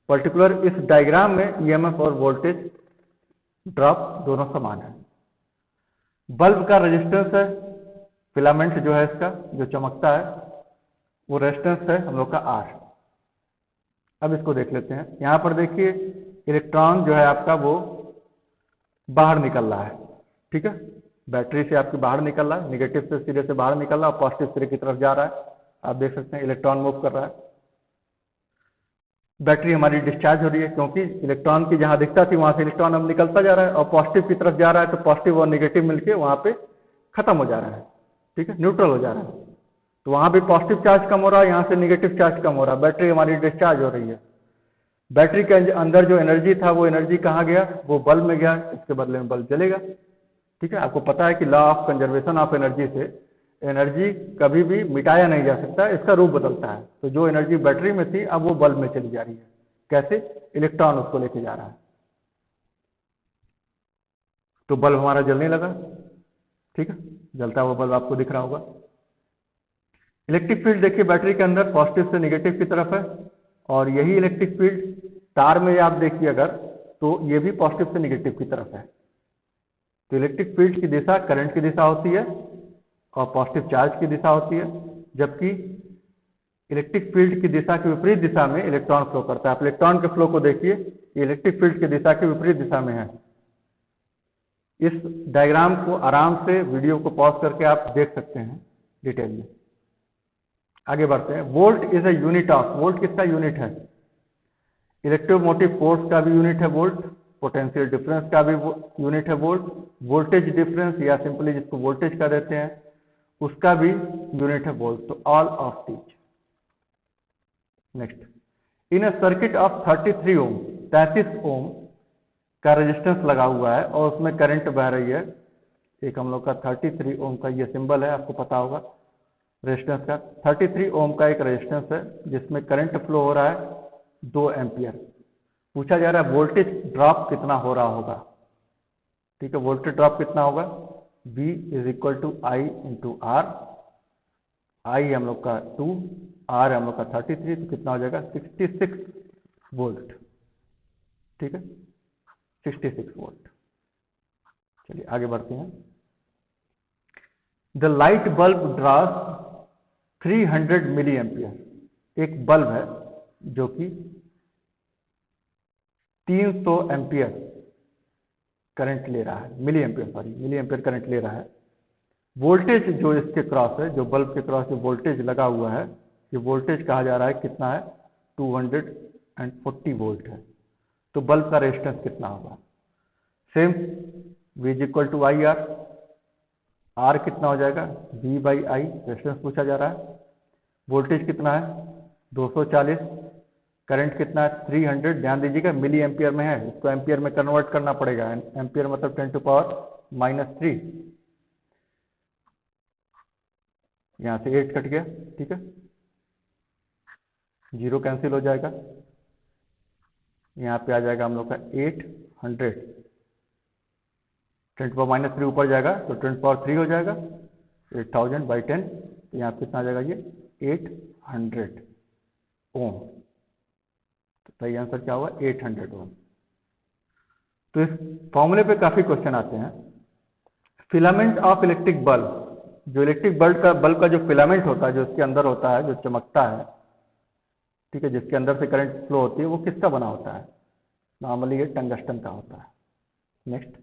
पर्टिकुलर इस डायग्राम में ईएमएफ और वोल्टेज ड्रॉप दोनों समान है। बल्ब का रेजिस्टेंस है, फिलामेंट जो है इसका जो चमकता है वो रेजिस्टेंस है हम लोग का आर। अब इसको देख लेते हैं। यहाँ पर देखिए इलेक्ट्रॉन जो है आपका वो बाहर निकल रहा है, ठीक है, बैटरी से आपके बाहर निकल रहा है, निगेटिव से सिरे से बाहर निकल रहा है और पॉजिटिव सिरे की तरफ जा रहा है। आप देख सकते हैं इलेक्ट्रॉन मूव कर रहा है। बैटरी हमारी डिस्चार्ज हो रही है, क्योंकि इलेक्ट्रॉन की जहां अधिकता थी वहां से इलेक्ट्रॉन अब निकलता जा रहा है और पॉजिटिव की तरफ जा रहा है, तो पॉजिटिव और नेगेटिव मिलके वहां पे खत्म हो जा रहा है, ठीक है, न्यूट्रल हो जा रहा है। तो वहां भी पॉजिटिव चार्ज कम हो रहा है, यहाँ से नेगेटिव चार्ज कम हो रहा है, बैटरी हमारी डिस्चार्ज हो रही है। बैटरी के अंदर जो एनर्जी था वो एनर्जी कहाँ गया? वो बल्ब में गया, इसके बदले में बल्ब जलेगा। ठीक है, आपको पता है कि law of conservation of energy से एनर्जी कभी भी मिटाया नहीं जा सकता, इसका रूप बदलता है। तो जो एनर्जी बैटरी में थी अब वो बल्ब में चली जा रही है। कैसे? इलेक्ट्रॉन उसको लेके जा रहा है, तो बल्ब हमारा जलने लगा। ठीक है, जलता हुआ बल्ब आपको दिख रहा होगा। इलेक्ट्रिक फील्ड देखिए बैटरी के अंदर पॉजिटिव से नेगेटिव की तरफ है, और यही इलेक्ट्रिक फील्ड तार में आप देखिए अगर, तो ये भी पॉजिटिव से नेगेटिव की तरफ है। तो इलेक्ट्रिक फील्ड की दिशा करंट की दिशा होती है और पॉजिटिव चार्ज की दिशा होती है, जबकि इलेक्ट्रिक फील्ड की दिशा के विपरीत दिशा में इलेक्ट्रॉन फ्लो करता है। आप इलेक्ट्रॉन के फ्लो को देखिए, ये इलेक्ट्रिक फील्ड की दिशा के विपरीत दिशा में है। इस डायग्राम को आराम से वीडियो को पॉज करके आप देख सकते हैं डिटेल में। आगे बढ़ते हैं। Volt is a unit of, volt किसका यूनिट है? इलेक्ट्रोमोटिव फोर्स का भी यूनिट है वोल्ट, पोटेंशियल डिफरेंस का भी यूनिट है वोल्ट, वोल्टेज डिफरेंस या सिंपली जिसको वोल्टेज कह देते हैं उसका भी यूनिट है वोल्ट। तो all of these. Next, in a circuit of 33 ओम, 33 ओम का रेजिस्टेंस लगा हुआ है और उसमें करंट बह रही है। एक हम लोग का 33 ओम का ये सिंबल है, आपको पता होगा रेजिस्टेंस का। 33 ओम का एक रेजिस्टेंस है जिसमें करंट फ्लो हो रहा है 2 एम्पियर। पूछा जा रहा है वोल्टेज ड्रॉप कितना हो रहा होगा। ठीक है, वोल्टेज ड्रॉप कितना होगा? V is equal to I into R. I हम लोग का 2, आर हम लोग का 33, तो कितना हो जाएगा? 66 वोल्ट। ठीक है, 66 वोल्ट। चलिए आगे बढ़ते हैं। The light bulb draws 300 milliampere. एक बल्ब है जो कि 300 एम्पियर करंट ले रहा है, मिली एम्पियर करंट ले रहा है। वोल्टेज जो इसके क्रॉस है, जो बल्ब के क्रॉस जो वोल्टेज लगा हुआ है, ये वोल्टेज कहा जा रहा है कितना है? 240 वोल्ट है। तो बल्ब का रेजिस्टेंस कितना होगा? Same, V is equal to I R. R कितना हो जाएगा, V बाई आई, रेजिस्टेंस पूछा जा रहा है। वोल्टेज कितना है, 240। करंट कितना है, 300। ध्यान दीजिएगा मिली एम्पियर में है, इसको एम्पियर में कन्वर्ट करना पड़ेगा। एम्पियर मतलब 10⁻⁻3। यहाँ से 8 कट गया, ठीक है, 0 कैंसिल हो जाएगा। यहाँ पे आ जाएगा हम लोग का 800। 10⁻³ ऊपर जाएगा तो 10⁻³ हो जाएगा, 8000 बाई 10। तो यहाँ पे कितना आ जाएगा, ये 800 ओम। तो सही आंसर क्या होगा, 800 ओम। तो इस फॉर्मूले पे काफी क्वेश्चन आते हैं। फिलामेंट ऑफ इलेक्ट्रिक बल्ब, जो इलेक्ट्रिक बल्ब का जो फिलामेंट होता है, जो इसके अंदर होता है, जो चमकता है, ठीक है, जिसके अंदर से करंट फ्लो होती है, वो किसका बना होता है, नॉर्मली ये टंगस्टन का होता है। Next,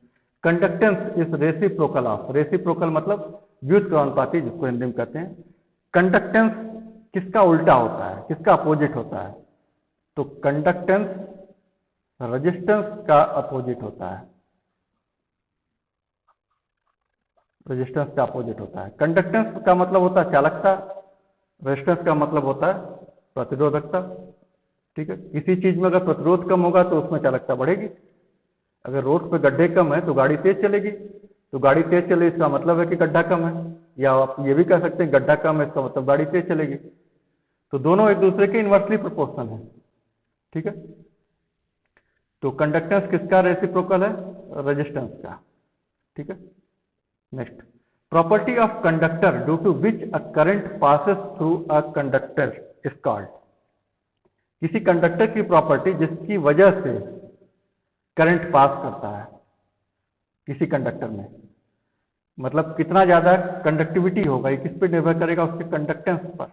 conductance is reciprocal of, reciprocal मतलब व्युत्क्रमानुपाती, जिसको हिंदी में कहते हैं। कंडक्टेंस किसका उल्टा होता है, किसका अपोजिट होता है, तो कंडक्टेंस रेजिस्टेंस का अपोजिट होता है, रेजिस्टेंस का अपोजिट होता है। कंडक्टेंस का मतलब होता है चालकता, रेजिस्टेंस का मतलब होता है प्रतिरोधकता, ठीक है। किसी चीज में अगर प्रतिरोध कम होगा तो उसमें चालकता बढ़ेगी। अगर रोड पे गड्ढे कम है तो गाड़ी तेज चलेगी, तो गाड़ी तेज चले इसका मतलब है कि गड्ढा कम है, या आप ये भी कह सकते हैं गड्ढा कम है इसका मतलब गाड़ी तेज चलेगी। तो दोनों एक दूसरे के इनवर्सली प्रोपोर्शनल है, ठीक है। तो कंडक्टेंस किसका रेसिप्रोकल है, रेजिस्टेंस का, ठीक है। Next, property of conductor due to which a current passes through a conductor is called, किसी कंडक्टर की प्रॉपर्टी जिसकी वजह से करंट पास करता है किसी कंडक्टर में, मतलब कितना ज्यादा कंडक्टिविटी होगा, ये किस पे निर्भर करेगा, उसके कंडक्टेंस पर,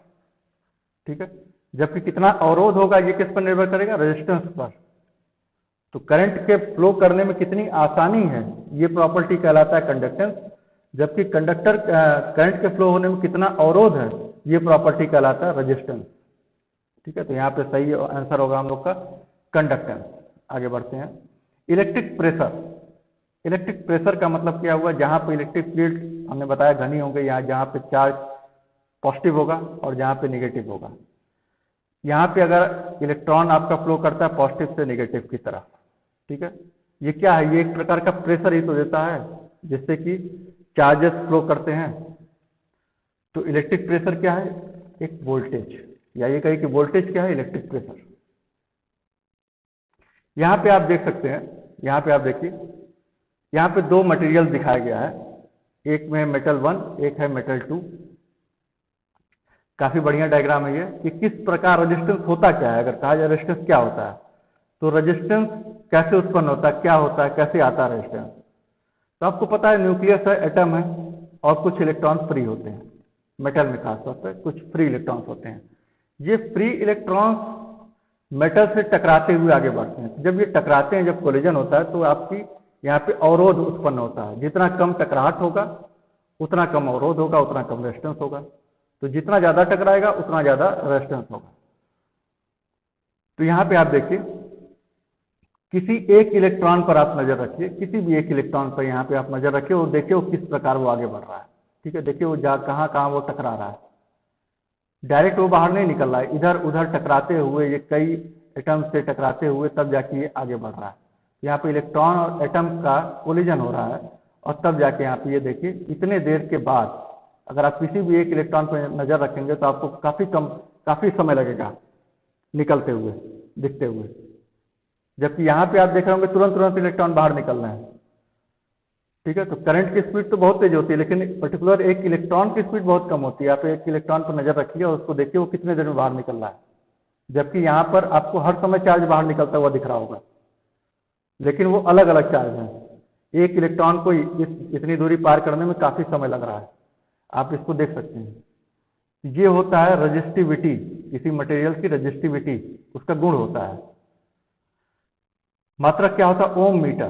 ठीक है। जबकि कितना अवरोध होगा ये किस पर निर्भर करेगा, रेजिस्टेंस पर। तो करंट के फ्लो करने में कितनी आसानी है, ये प्रॉपर्टी कहलाता है कंडक्टेंस। जबकि कंडक्टर करंट के फ्लो होने में कितना अवरोध है, ये प्रॉपर्टी कहलाता है रेजिस्टेंस, ठीक है। तो यहाँ पे सही आंसर होगा हम लोग का कंडक्टेंस। आगे बढ़ते हैं, इलेक्ट्रिक प्रेशर, इलेक्ट्रिक प्रेशर का मतलब क्या हुआ, जहां पे इलेक्ट्रिक फील्ड हमने बताया घनी होंगे, यहाँ जहां पे चार्ज पॉजिटिव होगा और जहां पे नेगेटिव होगा। यहाँ पे अगर इलेक्ट्रॉन आपका फ्लो करता है पॉजिटिव से नेगेटिव की तरफ, ठीक है, ये क्या है, ये एक प्रकार का प्रेशर ही तो देता है जिससे कि चार्जेस फ्लो करते हैं। तो इलेक्ट्रिक प्रेशर क्या है, एक वोल्टेज, या ये कहे कि वोल्टेज क्या है, इलेक्ट्रिक प्रेशर। यहाँ पे आप देख सकते हैं, यहाँ पे आप देखिए, यहाँ पे दो मटेरियल दिखाया गया है, एक में मेटल 1, एक है मेटल 2। काफी बढ़िया डायग्राम है ये कि किस प्रकार रेजिस्टेंस होता क्या है। अगर कहा जाए रेजिस्टेंस क्या होता है, तो रेजिस्टेंस कैसे उत्पन्न होता है, क्या होता है, कैसे आता है रेजिस्टेंस। तो आपको पता है न्यूक्लियस है, एटम है, और कुछ इलेक्ट्रॉन फ्री होते हैं, मेटल में खासतौर पर कुछ फ्री इलेक्ट्रॉन्स होते हैं। ये फ्री इलेक्ट्रॉन्स मेटल से टकराते हुए आगे बढ़ते हैं। जब ये टकराते हैं, जब कोलिजन होता है, तो आपकी यहाँ पे अवरोध उत्पन्न होता है। जितना कम टकराहट होगा उतना कम अवरोध होगा, उतना कम रेजिस्टेंस होगा। तो जितना ज्यादा टकराएगा उतना ज्यादा रेजिस्टेंस होगा। तो यहाँ पे आप देखिए, किसी एक इलेक्ट्रॉन पर आप नजर रखिए, किसी भी एक इलेक्ट्रॉन पर यहाँ पे आप नजर रखिए और देखिए वो किस प्रकार वो आगे बढ़ रहा है, ठीक है। देखिए वो कहाँ वो टकरा रहा है, डायरेक्ट वो बाहर नहीं निकल रहा है, इधर उधर टकराते हुए, ये कई एटम से टकराते हुए तब जाके ये आगे बढ़ रहा है। यहाँ पे इलेक्ट्रॉन और एटम का कोलिजन हो रहा है और तब जाके यहाँ पे ये देखिए इतने देर के बाद अगर आप किसी भी एक इलेक्ट्रॉन पर नजर रखेंगे तो आपको काफी समय लगेगा निकलते हुए, दिखते हुए। जबकि यहाँ पे आप देख रहे होंगे तुरंत इलेक्ट्रॉन बाहर निकल रहे हैं, ठीक है। तो करंट की स्पीड तो बहुत तेज होती है, लेकिन पर्टिकुलर एक इलेक्ट्रॉन की स्पीड बहुत कम होती है। आप एक इलेक्ट्रॉन पर नजर रखिए और उसको देखिए वो कितने देर में बाहर निकल रहा है। जबकि यहाँ पर आपको हर समय चार्ज बाहर निकलता हुआ दिख रहा होगा, लेकिन वो अलग अलग चार्ज हैं। एक इलेक्ट्रॉन को इतनी दूरी पार करने में काफी समय लग रहा है, आप इसको देख सकते हैं। ये होता है रजिस्टिविटी, किसी मटेरियल की रजिस्टिविटी, उसका गुण होता है। मात्रक क्या होता है, ओम मीटर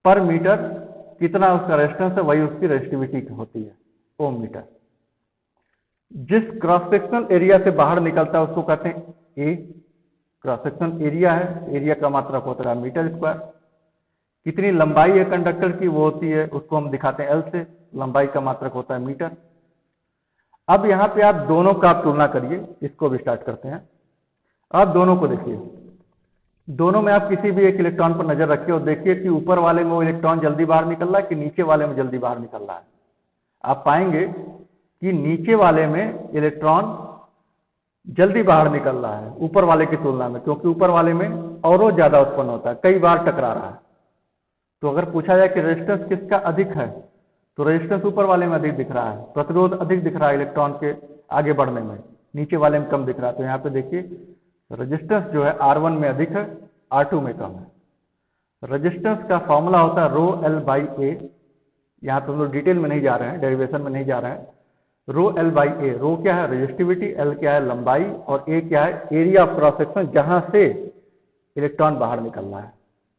पर मीटर, कितना उसका रेजिस्टेंस है वही उसकी रजिस्टिविटी होती है, ओम मीटर। जिस क्रॉस सेक्शनल एरिया से बाहर निकलता है उसको कहते हैं ए, क्रॉस सेक्शनल एरिया है, एरिया का मात्रक होता है मीटर स्क्वायर। कितनी लंबाई है कंडक्टर की वो होती है, उसको हम दिखाते हैं एल से, लंबाई का मात्रक होता है मीटर। अब यहाँ पे आप दोनों का आप तुलना करिए, इसको भी स्टार्ट करते हैं। आप दोनों को देखिए, दोनों में आप किसी भी एक इलेक्ट्रॉन पर नजर रखिए और देखिए कि ऊपर वाले में वो इलेक्ट्रॉन जल्दी बाहर निकल रहा है कि नीचे वाले में जल्दी बाहर निकल रहा है। आप पाएंगे कि नीचे वाले में इलेक्ट्रॉन जल्दी बाहर निकल रहा है ऊपर वाले की तुलना में, क्योंकि ऊपर वाले में और ज्यादा उत्पन्न होता है, कई बार टकरा रहा है। तो अगर पूछा जाए कि रेजिस्टेंस किसका अधिक है, तो रेजिस्टेंस ऊपर वाले में अधिक दिख रहा है, प्रतिरोध अधिक दिख रहा है इलेक्ट्रॉन के आगे बढ़ने में, नीचे वाले में कम दिख रहा है। तो यहाँ पे देखिए रेजिस्टेंस जो है R1 में अधिक है, R2 में कम है। रेजिस्टेंस का फॉर्मूला होता है रो एल बाई ए। यहाँ पे हम लोग डिटेल में नहीं जा रहे हैं, डेरिवेशन में नहीं जा रहे हैं। रो एल बाई ए, रो क्या है रेजिस्टिविटी, एल क्या है लंबाई, और ए क्या है एरिया ऑफ क्रॉस सेक्शन, जहां से इलेक्ट्रॉन बाहर निकल रहा है,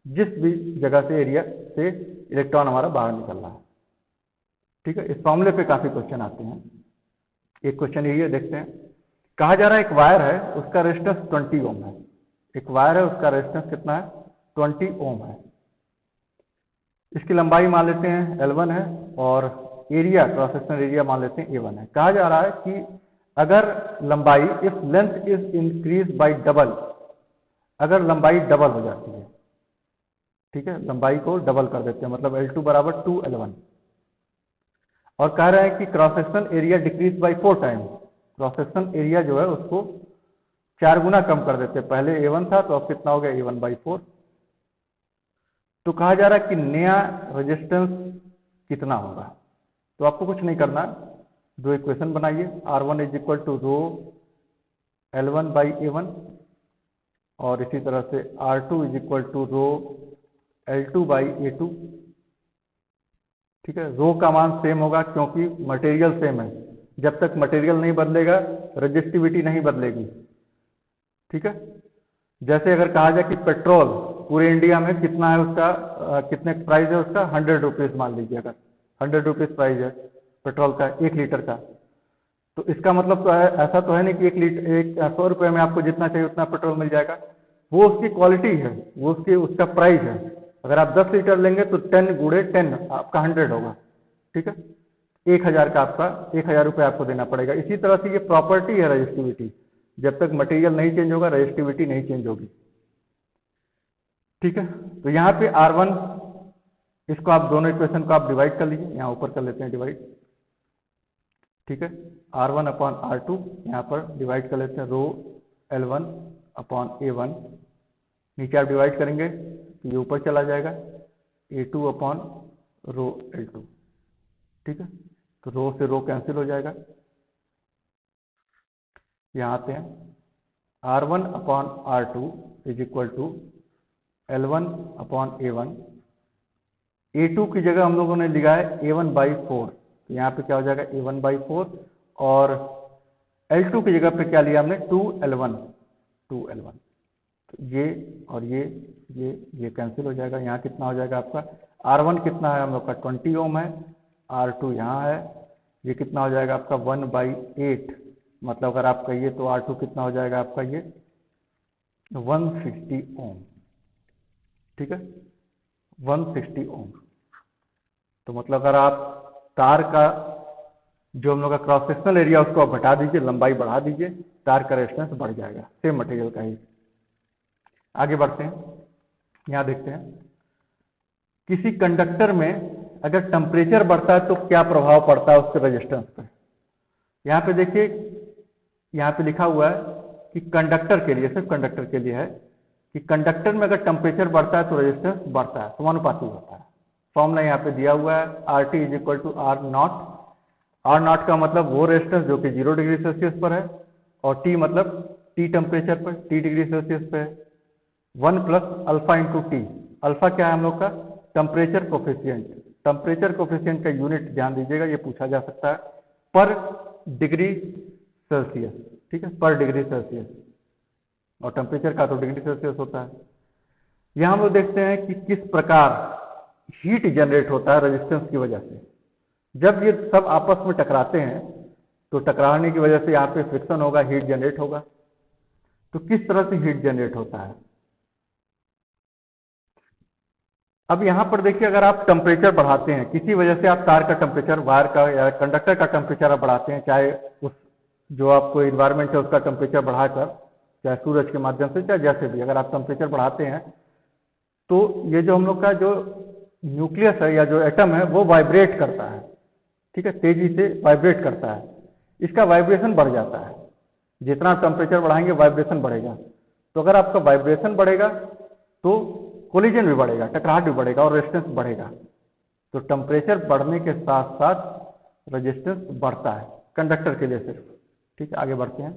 जिस भी जगह से एरिया से इलेक्ट्रॉन हमारा बाहर निकल रहा है। ठीक है, इस फॉर्मूले पे काफी क्वेश्चन आते हैं। एक क्वेश्चन यही है, देखते हैं। कहा जा रहा है एक वायर है, उसका रेजिस्टेंस 20 ओम है। एक वायर है, उसका रेजिस्टेंस कितना है 20 ओम है। इसकी लंबाई मान लेते हैं L1 है और एरिया क्रॉस सेक्शन एरिया मान लेते हैं A1 है। कहा जा रहा है कि अगर लंबाई if length is increase by double, अगर लंबाई डबल हो जाती है, ठीक है, लंबाई को डबल कर देते हैं, मतलब L2 बराबर 2L1, और कह रहे हैं कि cross section area decrease by 4 time, cross section area जो है उसको 4 गुना कम कर देते हैं। पहले A1 था तो अब कितना हो गया A1/4। तो कहा जा रहा है कि नया रेजिस्टेंस कितना होगा। तो आपको कुछ नहीं करना, दो इक्वेशन बनाइए, R1 is equal to row L1/A1 और इसी तरह से R2 is equal to row L2/A2। ठीक है, रो का मान सेम होगा क्योंकि मटेरियल सेम है। जब तक मटेरियल नहीं बदलेगा रेजिस्टिविटी नहीं बदलेगी। ठीक है, जैसे अगर कहा जाए कि पेट्रोल पूरे इंडिया में कितना है उसका, कितने प्राइस है उसका 100 रुपीज मान लीजिए, अगर 100 रुपीज प्राइस है पेट्रोल का 1 लीटर का, तो इसका मतलब तो है, ऐसा तो है नहीं कि 1 लीटर 100 रुपये में आपको जितना चाहिए उतना पेट्रोल मिल जाएगा। वो उसकी क्वालिटी है, वो उसका प्राइस है। अगर आप 10 लीटर लेंगे तो 10 गुणे 10 आपका 100 होगा। ठीक है, 1000 का आपका 1000 रुपये आपको देना पड़ेगा। इसी तरह से ये प्रॉपर्टी है रेजिस्टिविटी, जब तक मटेरियल नहीं चेंज होगा रेजिस्टिविटी नहीं चेंज होगी। ठीक है, तो यहाँ पे R1, इसको आप दोनों इक्वेशन को आप डिवाइड कर लीजिए, यहाँ ऊपर कर लेते हैं डिवाइड। ठीक है, R1/R2 यहाँ पर डिवाइड कर लेते हैं रो L1/A1, नीचे आप डिवाइड करेंगे तो ये ऊपर चला जाएगा A2/रो L2। ठीक है, तो रो से रो कैंसिल हो जाएगा। यहाँ आते हैं R1/R2 is equal to L1/A1। A2 की जगह हम लोगों ने लिखा है A1/4, तो यहाँ पे क्या हो जाएगा A1/4, और L2 की जगह पे क्या लिया हमने 2L1। तो ये और ये कैंसिल हो जाएगा। यहाँ कितना हो जाएगा आपका R1 कितना है हम लोग का 20 ओम है, R2 यहाँ है, ये कितना हो जाएगा आपका 1/8, मतलब अगर आप कहिए तो R2 कितना हो जाएगा आपका ये 160 ओम। ठीक है, 160 ओम। तो मतलब अगर आप तार का जो हम लोग का क्रॉस सेक्शनल एरिया उसको आप घटा दीजिए, लंबाई बढ़ा दीजिए, तार का रेजिस्टेंस बढ़ जाएगा, सेम मटेरियल का ही। आगे बढ़ते हैं, यहाँ देखते हैं किसी कंडक्टर में अगर टेम्परेचर बढ़ता है तो क्या प्रभाव पड़ता है उसके रेजिस्टेंस पर। यहाँ पे देखिए, यहाँ पे लिखा हुआ है कि कंडक्टर के लिए, सिर्फ कंडक्टर के लिए है कि कंडक्टर में अगर टेम्परेचर बढ़ता है तो रेजिस्टेंस बढ़ता है, समानुपाती होता है। फॉर्मूला यहाँ पे दिया हुआ है RT is equal to R0। R0 का मतलब वो रेजिस्टेंस जो कि 0 डिग्री सेल्सियस पर है, और T मतलब T टेम्परेचर पर, T डिग्री सेल्सियस पे है, 1 plus alpha into T. Alpha क्या है हम लोग का टेम्परेचर कोफिशिएंट। टेम्परेचर कोफिशिएंट का यूनिट ध्यान दीजिएगा, ये पूछा जा सकता है पर डिग्री सेल्सियस। ठीक है, पर डिग्री सेल्सियस, और टेम्परेचर का तो डिग्री सेल्सियस होता है। यहाँ हम लोग देखते हैं कि किस प्रकार हीट जनरेट होता है रेजिस्टेंस की वजह से। जब ये सब आपस में टकराते हैं तो टकराने की वजह से यहाँ पे फ्रिक्शन होगा, हीट जनरेट होगा। तो किस तरह से हीट जनरेट होता है, अब यहाँ पर देखिए, अगर आप टेम्परेचर बढ़ाते हैं, किसी वजह से आप तार का टेम्परेचर, वायर का या कंडक्टर का टेम्परेचर आप बढ़ाते हैं, चाहे उस जो आपको इन्वायरमेंट है उसका टेम्परेचर बढ़ाकर, चाहे सूरज के माध्यम से, चाहे जैसे भी, अगर आप टेम्परेचर बढ़ाते हैं तो ये जो हम लोग का जो न्यूक्लियस है या जो एटम है वो वाइब्रेट करता है, ठीक है, तेजी से वाइब्रेट करता है, इसका वाइब्रेशन बढ़ जाता है। जितना टेम्परेचर बढ़ाएंगे वाइब्रेशन बढ़ेगा। तो अगर आपका वाइब्रेशन बढ़ेगा तो कोलिजन भी बढ़ेगा, टकराहट भी बढ़ेगा और रेजिस्टेंस बढ़ेगा। तो टेम्परेचर बढ़ने के साथ साथ रेजिस्टेंस बढ़ता है कंडक्टर के लिए सिर्फ। ठीक है, आगे बढ़ते हैं,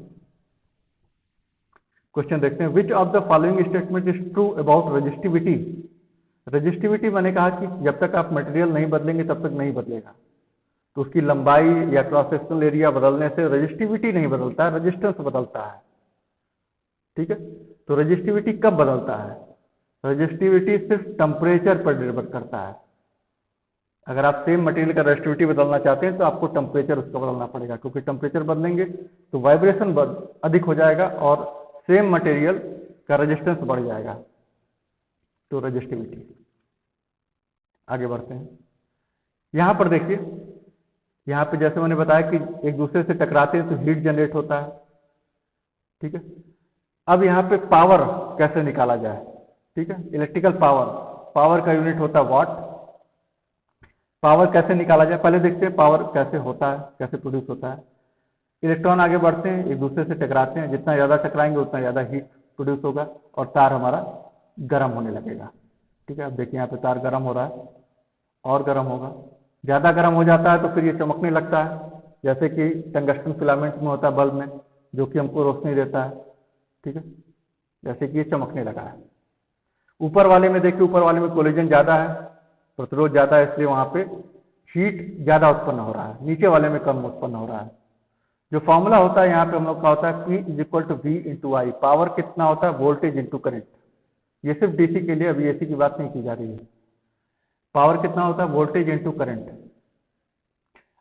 क्वेश्चन देखते हैं। Which of the following statement is true about resistivity. Resistivity मैंने कहा कि जब तक आप मटेरियल नहीं बदलेंगे तब तक नहीं बदलेगा। तो उसकी लंबाई या क्रॉस सेक्शनल एरिया बदलने से रेजिस्टिविटी नहीं बदलता है, रेजिस्टेंस बदलता है। ठीक है, तो रेजिस्टिविटी कब बदलता है? रेजिस्टिविटी सिर्फ टेम्परेचर पर निर्भर करता है। अगर आप सेम मटेरियल का रेजिस्टिविटी बदलना चाहते हैं तो आपको टेम्परेचर उसका बदलना पड़ेगा, क्योंकि टेम्परेचर बदलेंगे तो वाइब्रेशन अधिक हो जाएगा और सेम मटेरियल का रेजिस्टेंस बढ़ जाएगा। तो रेजिस्टिविटी। आगे बढ़ते हैं, यहां पर देखिए, यहाँ पे जैसे मैंने बताया कि एक दूसरे से टकराते हैं तो हीट जनरेट होता है। ठीक है, अब यहाँ पे पावर कैसे निकाला जाए? ठीक है, इलेक्ट्रिकल पावर, पावर का यूनिट होता है वाट। पावर कैसे निकाला जाए पहले देखते हैं, पावर कैसे होता है, कैसे प्रोड्यूस होता है। इलेक्ट्रॉन आगे बढ़ते हैं, एक दूसरे से टकराते हैं, जितना ज़्यादा टकराएंगे उतना ज़्यादा हीट प्रोड्यूस होगा और तार हमारा गर्म होने लगेगा। ठीक है, अब देखिए यहाँ पे तार गर्म हो रहा है और गर्म होगा, ज़्यादा गर्म हो जाता है तो फिर ये चमकने लगता है, जैसे कि टंगस्टन फिलामेंट में होता है बल्ब में, जो कि हमको रोशनी देता है। ठीक है, जैसे कि ये चमकने लगा है। ऊपर वाले में देखिए, ऊपर वाले में कोलिजन ज़्यादा है, प्रतिरोध ज़्यादा है, इसलिए वहाँ पे हीट ज़्यादा उत्पन्न हो रहा है। नीचे वाले में कम उत्पन्न हो रहा है। जो फॉर्मूला होता है यहाँ पे हम लोग का होता है P = V × I। पावर कितना होता है? Voltage into current. ये सिर्फ डीसी के लिए, अभी एसी की बात नहीं की जा रही है। पावर कितना होता है? Voltage into current.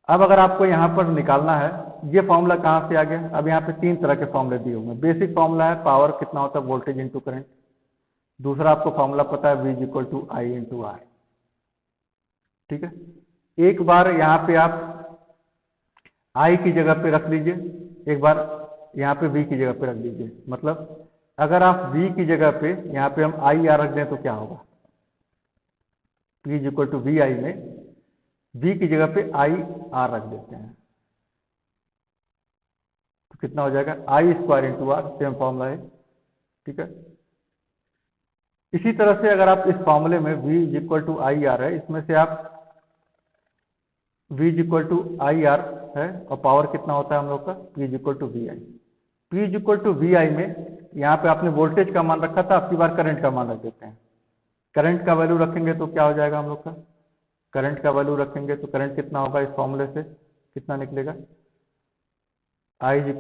अब अगर आपको यहाँ पर निकालना है, ये फॉर्मूला कहाँ से आ गया? अब यहाँ पे तीन तरह के फॉर्मूले दिए हुए हैं। बेसिक फॉर्मूला है पावर कितना होता है? Voltage into current. दूसरा आपको फॉर्मूला पता है V = I × R। ठीक है, एक बार यहाँ पे आप I की जगह पे रख लीजिए, एक बार यहाँ पे V की जगह पे रख लीजिए। मतलब अगर आप V की जगह पे यहाँ पे हम IR रख दें तो क्या होगा? P = VI में V की जगह पे IR रख देते हैं तो कितना हो जाएगा? I² × R। सेम फॉर्मूला है। ठीक है, इसी तरह से अगर आप इस फॉर्मूले में V = IR है, इसमें से आप V = IR है और पावर कितना होता है हम लोग का? P = VI। P = VI में यहाँ पे आपने वोल्टेज का मान रखा था, आपकी बार करंट का मान रख देते हैं। करंट का वैल्यू रखेंगे तो क्या हो जाएगा हम लोग का? करंट का वैल्यू रखेंगे तो करंट कितना होगा? इस फॉर्मूले से कितना निकलेगा? I =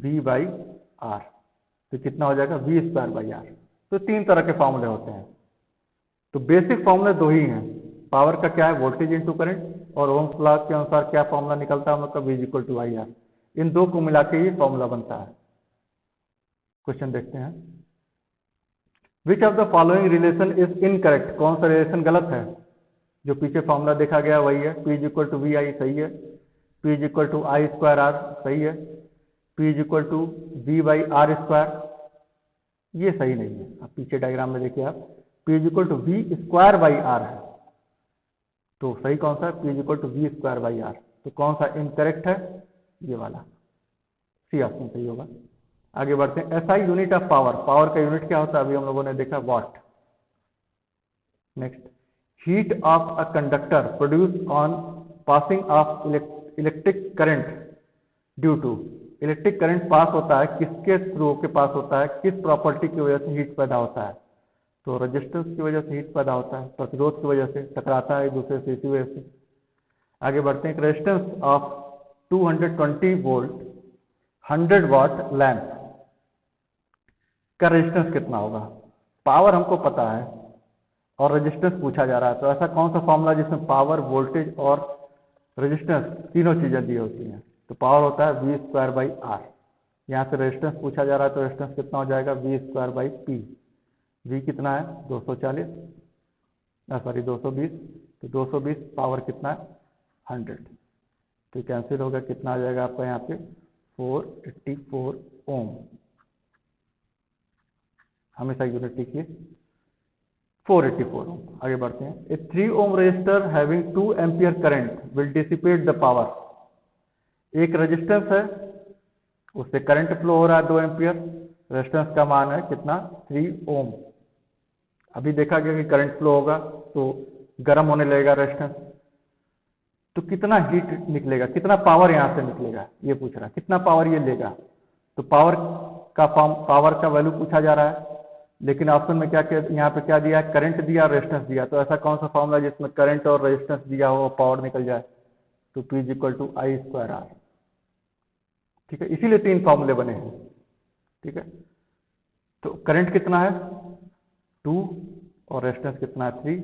V/R। तो कितना हो जाएगा? V²/R। तो तीन तरह के फॉर्मूले होते हैं। तो बेसिक फॉर्मूले दो ही हैं। पावर का क्या है? Voltage into current. और ओम्स लॉ के अनुसार क्या फॉर्मूला निकलता है हम लोग का? V = IR। इन दो को मिला के ये फॉर्मूला बनता है। क्वेश्चन देखते हैं, which of the following relation is incorrect. कौन सा रिलेशन गलत है? जो पीछे फॉर्मूला देखा गया वही है। P = VI सही है, P = I²R सही है, P = V/R², ये सही नहीं है। अब पीछे डायग्राम में देखिए आप, P = V²/R है, तो सही कौन सा है? P = V²/R। तो कौन सा इनकरेक्ट है? ये वाला, सी ऑप्शन सही होगा। आगे बढ़ते हैं, SI unit of power. Power का यूनिट क्या होता है? अभी हम लोगों ने देखा watt. Next, heat of a conductor produce on passing of electric current due to. Electric current pass होता है, किसके थ्रू के पास होता है? किस प्रॉपर्टी की वजह से हीट पैदा होता है? तो रेजिस्टेंस की वजह से हीट पैदा होता है, प्रतिरोध की वजह से, टकराता है एक दूसरे से, इसी वजह से। आगे बढ़ते हैं, resistance of 220 volt 100 watt lamp का रेजिस्टेंस कितना होगा? पावर हमको पता है और रेजिस्टेंस पूछा जा रहा है, तो ऐसा कौन सा फॉर्मूला जिसमें पावर, वोल्टेज और रेजिस्टेंस तीनों चीजें दी होती हैं? तो पावर होता है V²/R। यहाँ से रेजिस्टेंस पूछा जा रहा है, तो रेजिस्टेंस कितना हो जाएगा? V²/P। V कितना है? 240। सॉरी 220, तो 220 पावर कितना है 100, तो कैंसिल होगा, कितना आ जाएगा आपका यहाँ पे 484 ओम। हमेशा यूनिट लिखिए 484 ओम। आगे बढ़ते हैं। A 3 ohm resistor having 2 ampere current will dissipate the power. एक रेजिस्टेंस है, उससे करंट फ्लो हो रहा है 2 एम्पियर, रेजिस्टेंस का मान है कितना 3 ओम। अभी देखा गया कि करंट फ्लो होगा तो गर्म होने लगेगा रेजिस्टेंस, तो कितना हीट निकलेगा, कितना पावर यहाँ से निकलेगा ये पूछ रहा है, कितना पावर ये लेगा। तो पावर का वैल्यू पूछा जा रहा है, लेकिन ऑप्शन में क्या यहाँ पे क्या दिया है, करंट दिया, रेजिस्टेंस दिया। तो ऐसा कौन सा फॉर्मूला जिसमें करंट और रेजिस्टेंस दिया हो पावर निकल जाए, तो P = I²R। ठीक है, इसीलिए 3 फॉर्मूले बने हैं। ठीक है, तो करंट कितना है 2 और रेजिस्टेंस कितना है 3,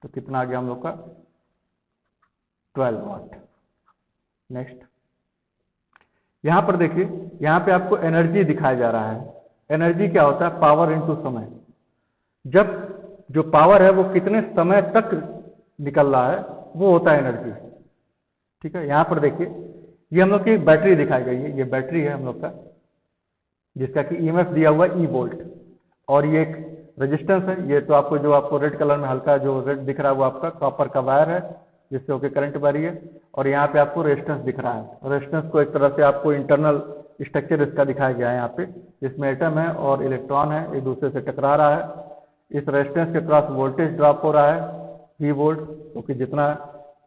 तो कितना आ गया हम लोग का 12 वाट। नेक्स्ट, यहां पर देखिए, यहां पे आपको एनर्जी दिखाया जा रहा है। एनर्जी क्या होता है, पावर इनटू समय। जब जो पावर है वो कितने समय तक निकल रहा है वो होता है एनर्जी। ठीक है, यहां पर देखिए, ये हम लोग की बैटरी दिखाई गई है, ये बैटरी है हम लोग का, जिसका कि ईएमएफ दिया हुआ है E वोल्ट, और ये एक रेजिस्टेंस है। ये तो आपको जो आपको रेड कलर में हल्का जो रेड दिख रहा है वो आपका कॉपर का वायर है, जिससे होकर करंट बह है। और यहाँ पे आपको रेजिस्टेंस दिख रहा है। रेजिस्टेंस को एक तरह से आपको इंटरनल स्ट्रक्चर इसका दिखाया गया है यहाँ पे, जिसमें एटम है और इलेक्ट्रॉन है, एक दूसरे से टकरा रहा है। इस रेजिस्टेंस के क्रॉस वोल्टेज ड्रॉप हो रहा है V वोल्ट, क्योंकि जितना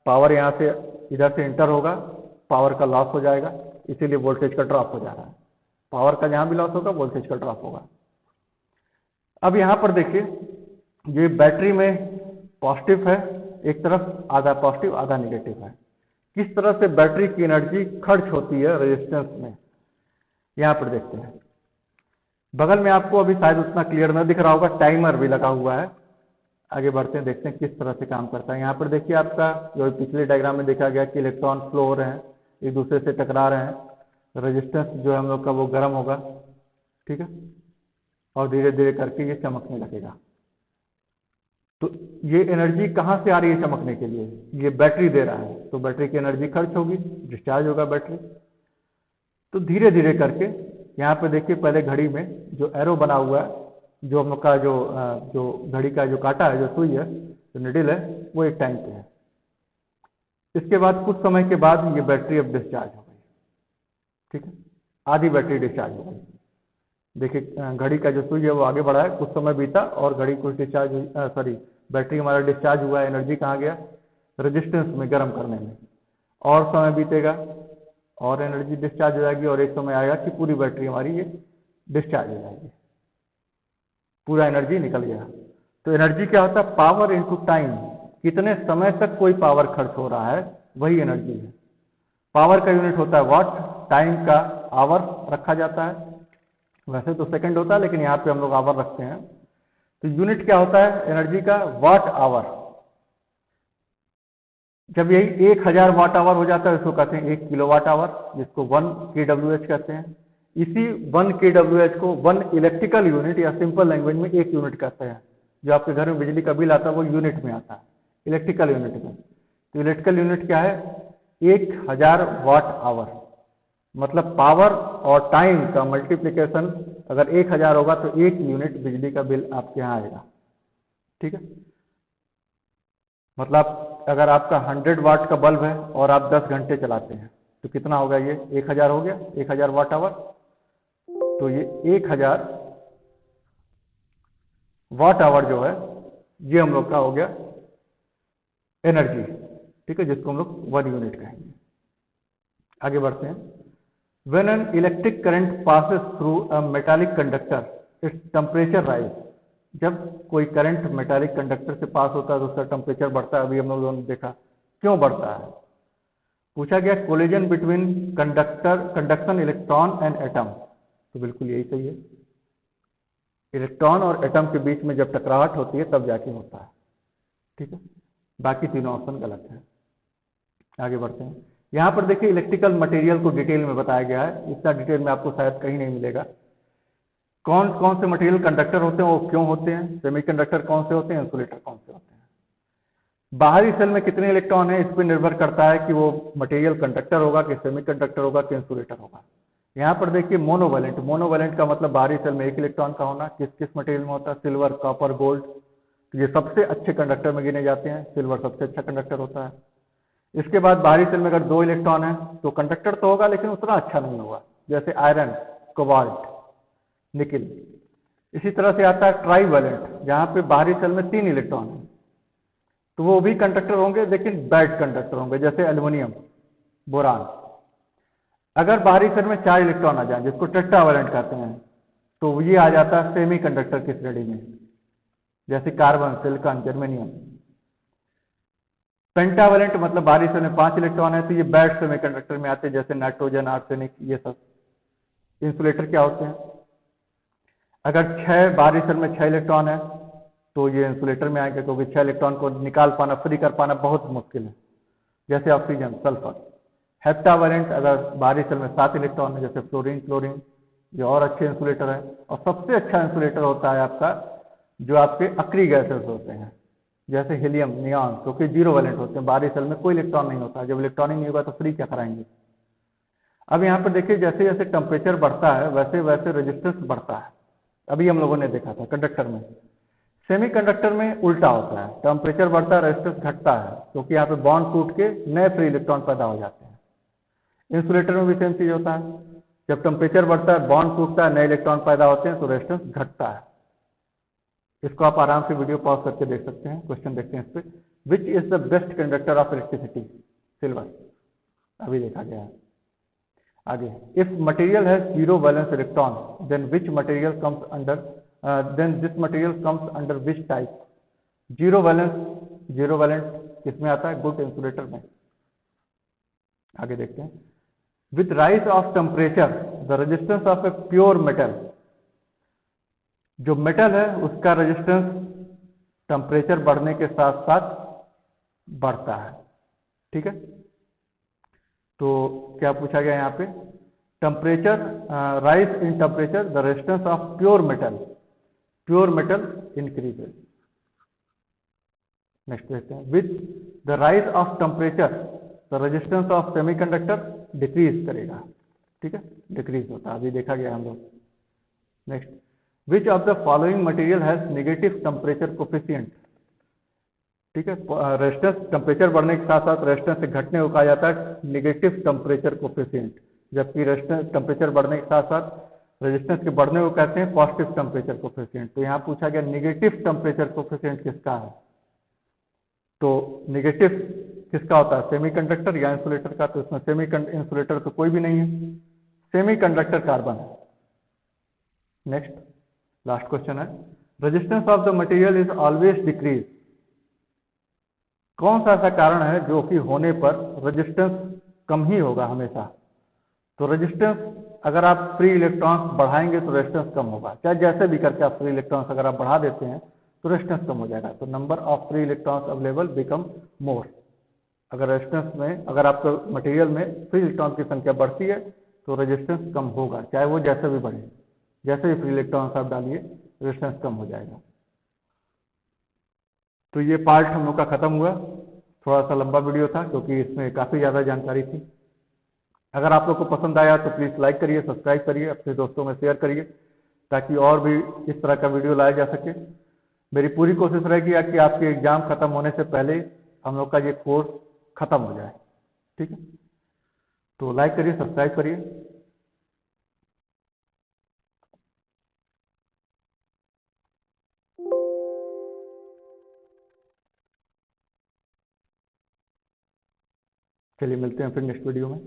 पावर यहाँ से इधर से इंटर होगा पावर का लॉस हो जाएगा, इसीलिए वोल्टेज का ड्रॉप हो जा रहा है। पावर का जहाँ भी लॉस होगा वोल्टेज का ड्रॉप होगा। अब यहाँ पर देखिए, ये बैटरी में पॉजिटिव है, एक तरफ आधा पॉजिटिव आधा नेगेटिव है। किस तरह से बैटरी की एनर्जी खर्च होती है रेजिस्टेंस में, यहाँ पर देखते हैं। बगल में आपको अभी शायद उतना क्लियर न दिख रहा होगा, टाइमर भी लगा हुआ है। आगे बढ़ते हैं, देखते हैं किस तरह से काम करता है। यहाँ पर देखिए, आपका जो पिछले डायग्राम में देखा गया कि इलेक्ट्रॉन फ्लो हो रहे हैं, एक दूसरे से टकरा रहे हैं, रेजिस्टेंस जो है हम लोग का वो गर्म होगा। ठीक है, और धीरे धीरे करके ये चमकने लगेगा। तो ये एनर्जी कहाँ से आ रही है चमकने के लिए, ये बैटरी दे रहा है, तो बैटरी की एनर्जी खर्च होगी, डिस्चार्ज होगा बैटरी। तो धीरे धीरे करके यहाँ पे देखिए, पहले घड़ी में जो एरो बना हुआ है, जो हम लोग का जो घड़ी का जो कांटा है, जो सुई है, जो निडल है, वो एक टाइम पे है। इसके बाद कुछ समय के बाद ये बैटरी अब डिस्चार्ज हो गई। ठीक है, आधी बैटरी डिस्चार्ज हो गई। देखिए, घड़ी का जो सुई है वो आगे बढ़ा है, कुछ समय बीता और घड़ी को डिस्चार्ज हुई, सॉरी बैटरी हमारा डिस्चार्ज हुआ, एनर्जी कहाँ गया, रेजिस्टेंस में गर्म करने में। और समय बीतेगा और एनर्जी डिस्चार्ज हो जाएगी, और एक समय आएगा कि पूरी बैटरी हमारी ये डिस्चार्ज हो जाएगी, पूरा एनर्जी निकल गया। तो एनर्जी क्या होता है, पावर इनटू टाइम, कितने समय तक कोई पावर खर्च हो रहा है वही एनर्जी है। पावर का यूनिट होता है वाट, टाइम का आवर रखा जाता है, वैसे तो सेकंड होता है लेकिन यहाँ पे हम लोग आवर रखते हैं। तो यूनिट क्या होता है एनर्जी का, वाट आवर। जब यही 1000 वाट आवर हो जाता है इसको कहते हैं 1 किलोवाट आवर, जिसको 1 kWh कहते हैं। इसी 1 kWh को 1 इलेक्ट्रिकल यूनिट या सिंपल लैंग्वेज में 1 यूनिट कहते हैं। जो आपके घर में बिजली का बिल आता है वो यूनिट में आता है, इलेक्ट्रिकल यूनिट में। तो इलेक्ट्रिकल यूनिट क्या है, 1000 वाट आवर। मतलब पावर और टाइम का मल्टीप्लिकेशन अगर 1000 होगा तो 1 यूनिट बिजली का बिल आपके यहाँ आएगा। ठीक है, मतलब अगर आपका 100 वाट का बल्ब है और आप 10 घंटे चलाते हैं तो कितना होगा, ये 1000 हो गया, 1000 वाट आवर। तो ये 1000 वाट आवर जो है ये हम लोग का हो गया एनर्जी। ठीक है, जिसको हम लोग 1 यूनिट कहेंगे। आगे बढ़ते हैं। When an electric current passes through a metallic conductor, its temperature rise. जब कोई करंट मेटालिक कंडक्टर से पास होता है तो उसका टेम्परेचर बढ़ता है। अभी हम लोगों ने देखा क्यों बढ़ता है। पूछा गया collision between conduction electron and atom, तो बिल्कुल यही सही है। इलेक्ट्रॉन और एटम के बीच में जब टकराहट होती है तब जाके होता है। ठीक है, बाकी तीनों ऑप्शन गलत है। आगे बढ़ते हैं। यहाँ पर देखिए इलेक्ट्रिकल मटेरियल को डिटेल में बताया गया है, इतना डिटेल में आपको शायद कहीं नहीं मिलेगा। कौन कौन से मटेरियल कंडक्टर होते हैं, वो क्यों होते हैं, सेमीकंडक्टर कौन से होते हैं, इंसुलेटर कौन से होते हैं। बाहरी सेल में कितने इलेक्ट्रॉन है, इस पर निर्भर करता है कि वो मटेरियल कंडक्टर होगा कि सेमीकंडक्टर होगा कि इंसुलेटर होगा। यहाँ पर देखिए मोनोवैलेंट, मोनोवैलेंट का मतलब बाहरी सेल में एक इलेक्ट्रॉन का होना। किस किस मटेरियल में होता है, सिल्वर, कॉपर, गोल्ड। तो ये सबसे अच्छे कंडक्टर में गिने जाते हैं, सिल्वर सबसे अच्छा कंडक्टर होता है। इसके बाद बाहरी सेल में अगर 2 इलेक्ट्रॉन है तो कंडक्टर तो होगा लेकिन उतना अच्छा नहीं होगा, जैसे आयरन, कोबाल्ट, निकिल। इसी तरह से आता है ट्राईवैलेंट, जहाँ पे बाहरी सेल में 3 इलेक्ट्रॉन है, तो वो भी कंडक्टर होंगे लेकिन बैड कंडक्टर होंगे, जैसे एल्युमिनियम, बोरान। अगर बाहरी सेल में 4 इलेक्ट्रॉन आ जाए, जिसको टेट्रावैलेंट कहते हैं, तो ये आ जाता है सेमी कंडक्टर की श्रेणी में, जैसे कार्बन, सिलिकॉन, जर्मेनियम। पेंटावैलेंट मतलब बाहरी सेल में 5 इलेक्ट्रॉन है, तो ये बैड सेमी कंडक्टर में आते हैं, जैसे नाइट्रोजन, आर्सेनिक, ये सब। इंसुलेटर क्या होते हैं, अगर 6 बाहरी सेल में 6 इलेक्ट्रॉन है तो ये इंसुलेटर में आएंगे, क्योंकि 6 इलेक्ट्रॉन को निकाल पाना, फ्री कर पाना बहुत मुश्किल है, जैसे ऑक्सीजन, सल्फर। हेप्टावैलेंट अगर बाहरी सेल में 7 इलेक्ट्रॉन है, जैसे फ्लोरीन, क्लोरीन, ये और अच्छे इंसुलेटर है। और सबसे अच्छा इंसुलेटर होता है आपका जो आपके अक्री गैसेस होते हैं, जैसे हीलियम, नियॉन, क्योंकि 0 वैलेंट होते हैं, बाहरी सेल में कोई इलेक्ट्रॉन नहीं होता। जब इलेक्ट्रॉन ही नहीं होगा तो फ्री क्या कराएंगे। अब यहाँ पर देखिए जैसे जैसे टेम्परेचर बढ़ता है वैसे वैसे रेजिस्टेंस बढ़ता है। अभी हम लोगों ने देखा था कंडक्टर में। सेमीकंडक्टर में उल्टा होता है, टेम्परेचर बढ़ता है, रेजिस्टेंस घटता है, क्योंकि यहाँ पे बॉन्ड टूट के नए फ्री इलेक्ट्रॉन पैदा हो जाते हैं। इंसुलेटर में भी सेम चीज होता है, जब टेम्परेचर बढ़ता है, बॉन्ड टूटता है, नए इलेक्ट्रॉन पैदा होते हैं, तो रेजिस्टेंस घटता है। इसको आप आराम से वीडियो पॉज करके देख सकते हैं। क्वेश्चन देखते हैं इस पर, which is the best conductor of electricity, silver, अभी देखा गया है। आगे, if material has 0 valence electron then which material comes under, then this material comes under which type. 0 valence, 0 valent किसमें आता है, गुड इंसुलेटर में। आगे देखते हैं, with rise of temperature the resistance of a pure metal, जो metal है उसका रेजिस्टेंस टेम्परेचर बढ़ने के साथ साथ बढ़ता है। ठीक है, तो क्या पूछा गया यहाँ पे, temperature, rise in temperature the resistance of pure metal, pure metal increases. Next देखते हैं, with the rise of temperature the resistance of semiconductor decrease करेगा। ठीक है, डिक्रीज होता है, अभी देखा गया हम लोग। Next, which of the following material has negative temperature coefficient. ठीक है, रेजिस्टेंस टेम्परेचर बढ़ने के साथ साथ रेजिस्टेंस से घटने को कहा जाता है नेगेटिव टेम्परेचर कोफिशिएंट, जबकि रेजिस्टेंस टेम्परेचर बढ़ने के साथ साथ रेजिस्टेंस के बढ़ने को कहते हैं पॉजिटिव टेम्परेचर कोफिशिएंट। तो यहाँ पूछा गया नेगेटिव टेम्परेचर कोफिशिएंट किसका है, तो नेगेटिव किसका होता है, सेमीकंडक्टर या इंसुलेटर का। तो इसमें सेमी इंसुलेटर तो कोई भी नहीं है, सेमीकंडक्टर कार्बन है। नेक्स्ट, लास्ट क्वेश्चन है, resistance of the material is always decrease. कौन सा ऐसा कारण है जो कि होने पर रेजिस्टेंस कम ही होगा हमेशा। तो रेजिस्टेंस, अगर आप फ्री इलेक्ट्रॉन्स बढ़ाएंगे तो रेजिस्टेंस कम होगा, चाहे जैसे भी करके आप फ्री इलेक्ट्रॉन्स अगर आप बढ़ा देते हैं तो रेजिस्टेंस कम हो जाएगा। तो number of free electrons available become more. अगर रेजिस्टेंस में, अगर आपके मटेरियल में फ्री इलेक्ट्रॉन की संख्या बढ़ती है तो रेजिस्टेंस कम होगा, चाहे वो जैसे भी बढ़े। जैसे ही फ्री इलेक्ट्रॉन्स आप डालिए रेजिस्टेंस कम हो जाएगा। तो ये पार्ट हम लोग का खत्म हुआ। थोड़ा सा लंबा वीडियो था क्योंकि इसमें काफ़ी ज़्यादा जानकारी थी। अगर आप लोग को पसंद आया तो प्लीज़ लाइक करिए, सब्सक्राइब करिए, अपने दोस्तों में शेयर करिए, ताकि और भी इस तरह का वीडियो लाया जा सके। मेरी पूरी कोशिश रहेगी कि आपके एग्ज़ाम ख़त्म होने से पहले हम लोग का ये कोर्स ख़त्म हो जाए। ठीक है, तो लाइक करिए, सब्सक्राइब करिए। चलिए मिलते हैं फिर नेक्स्ट वीडियो में।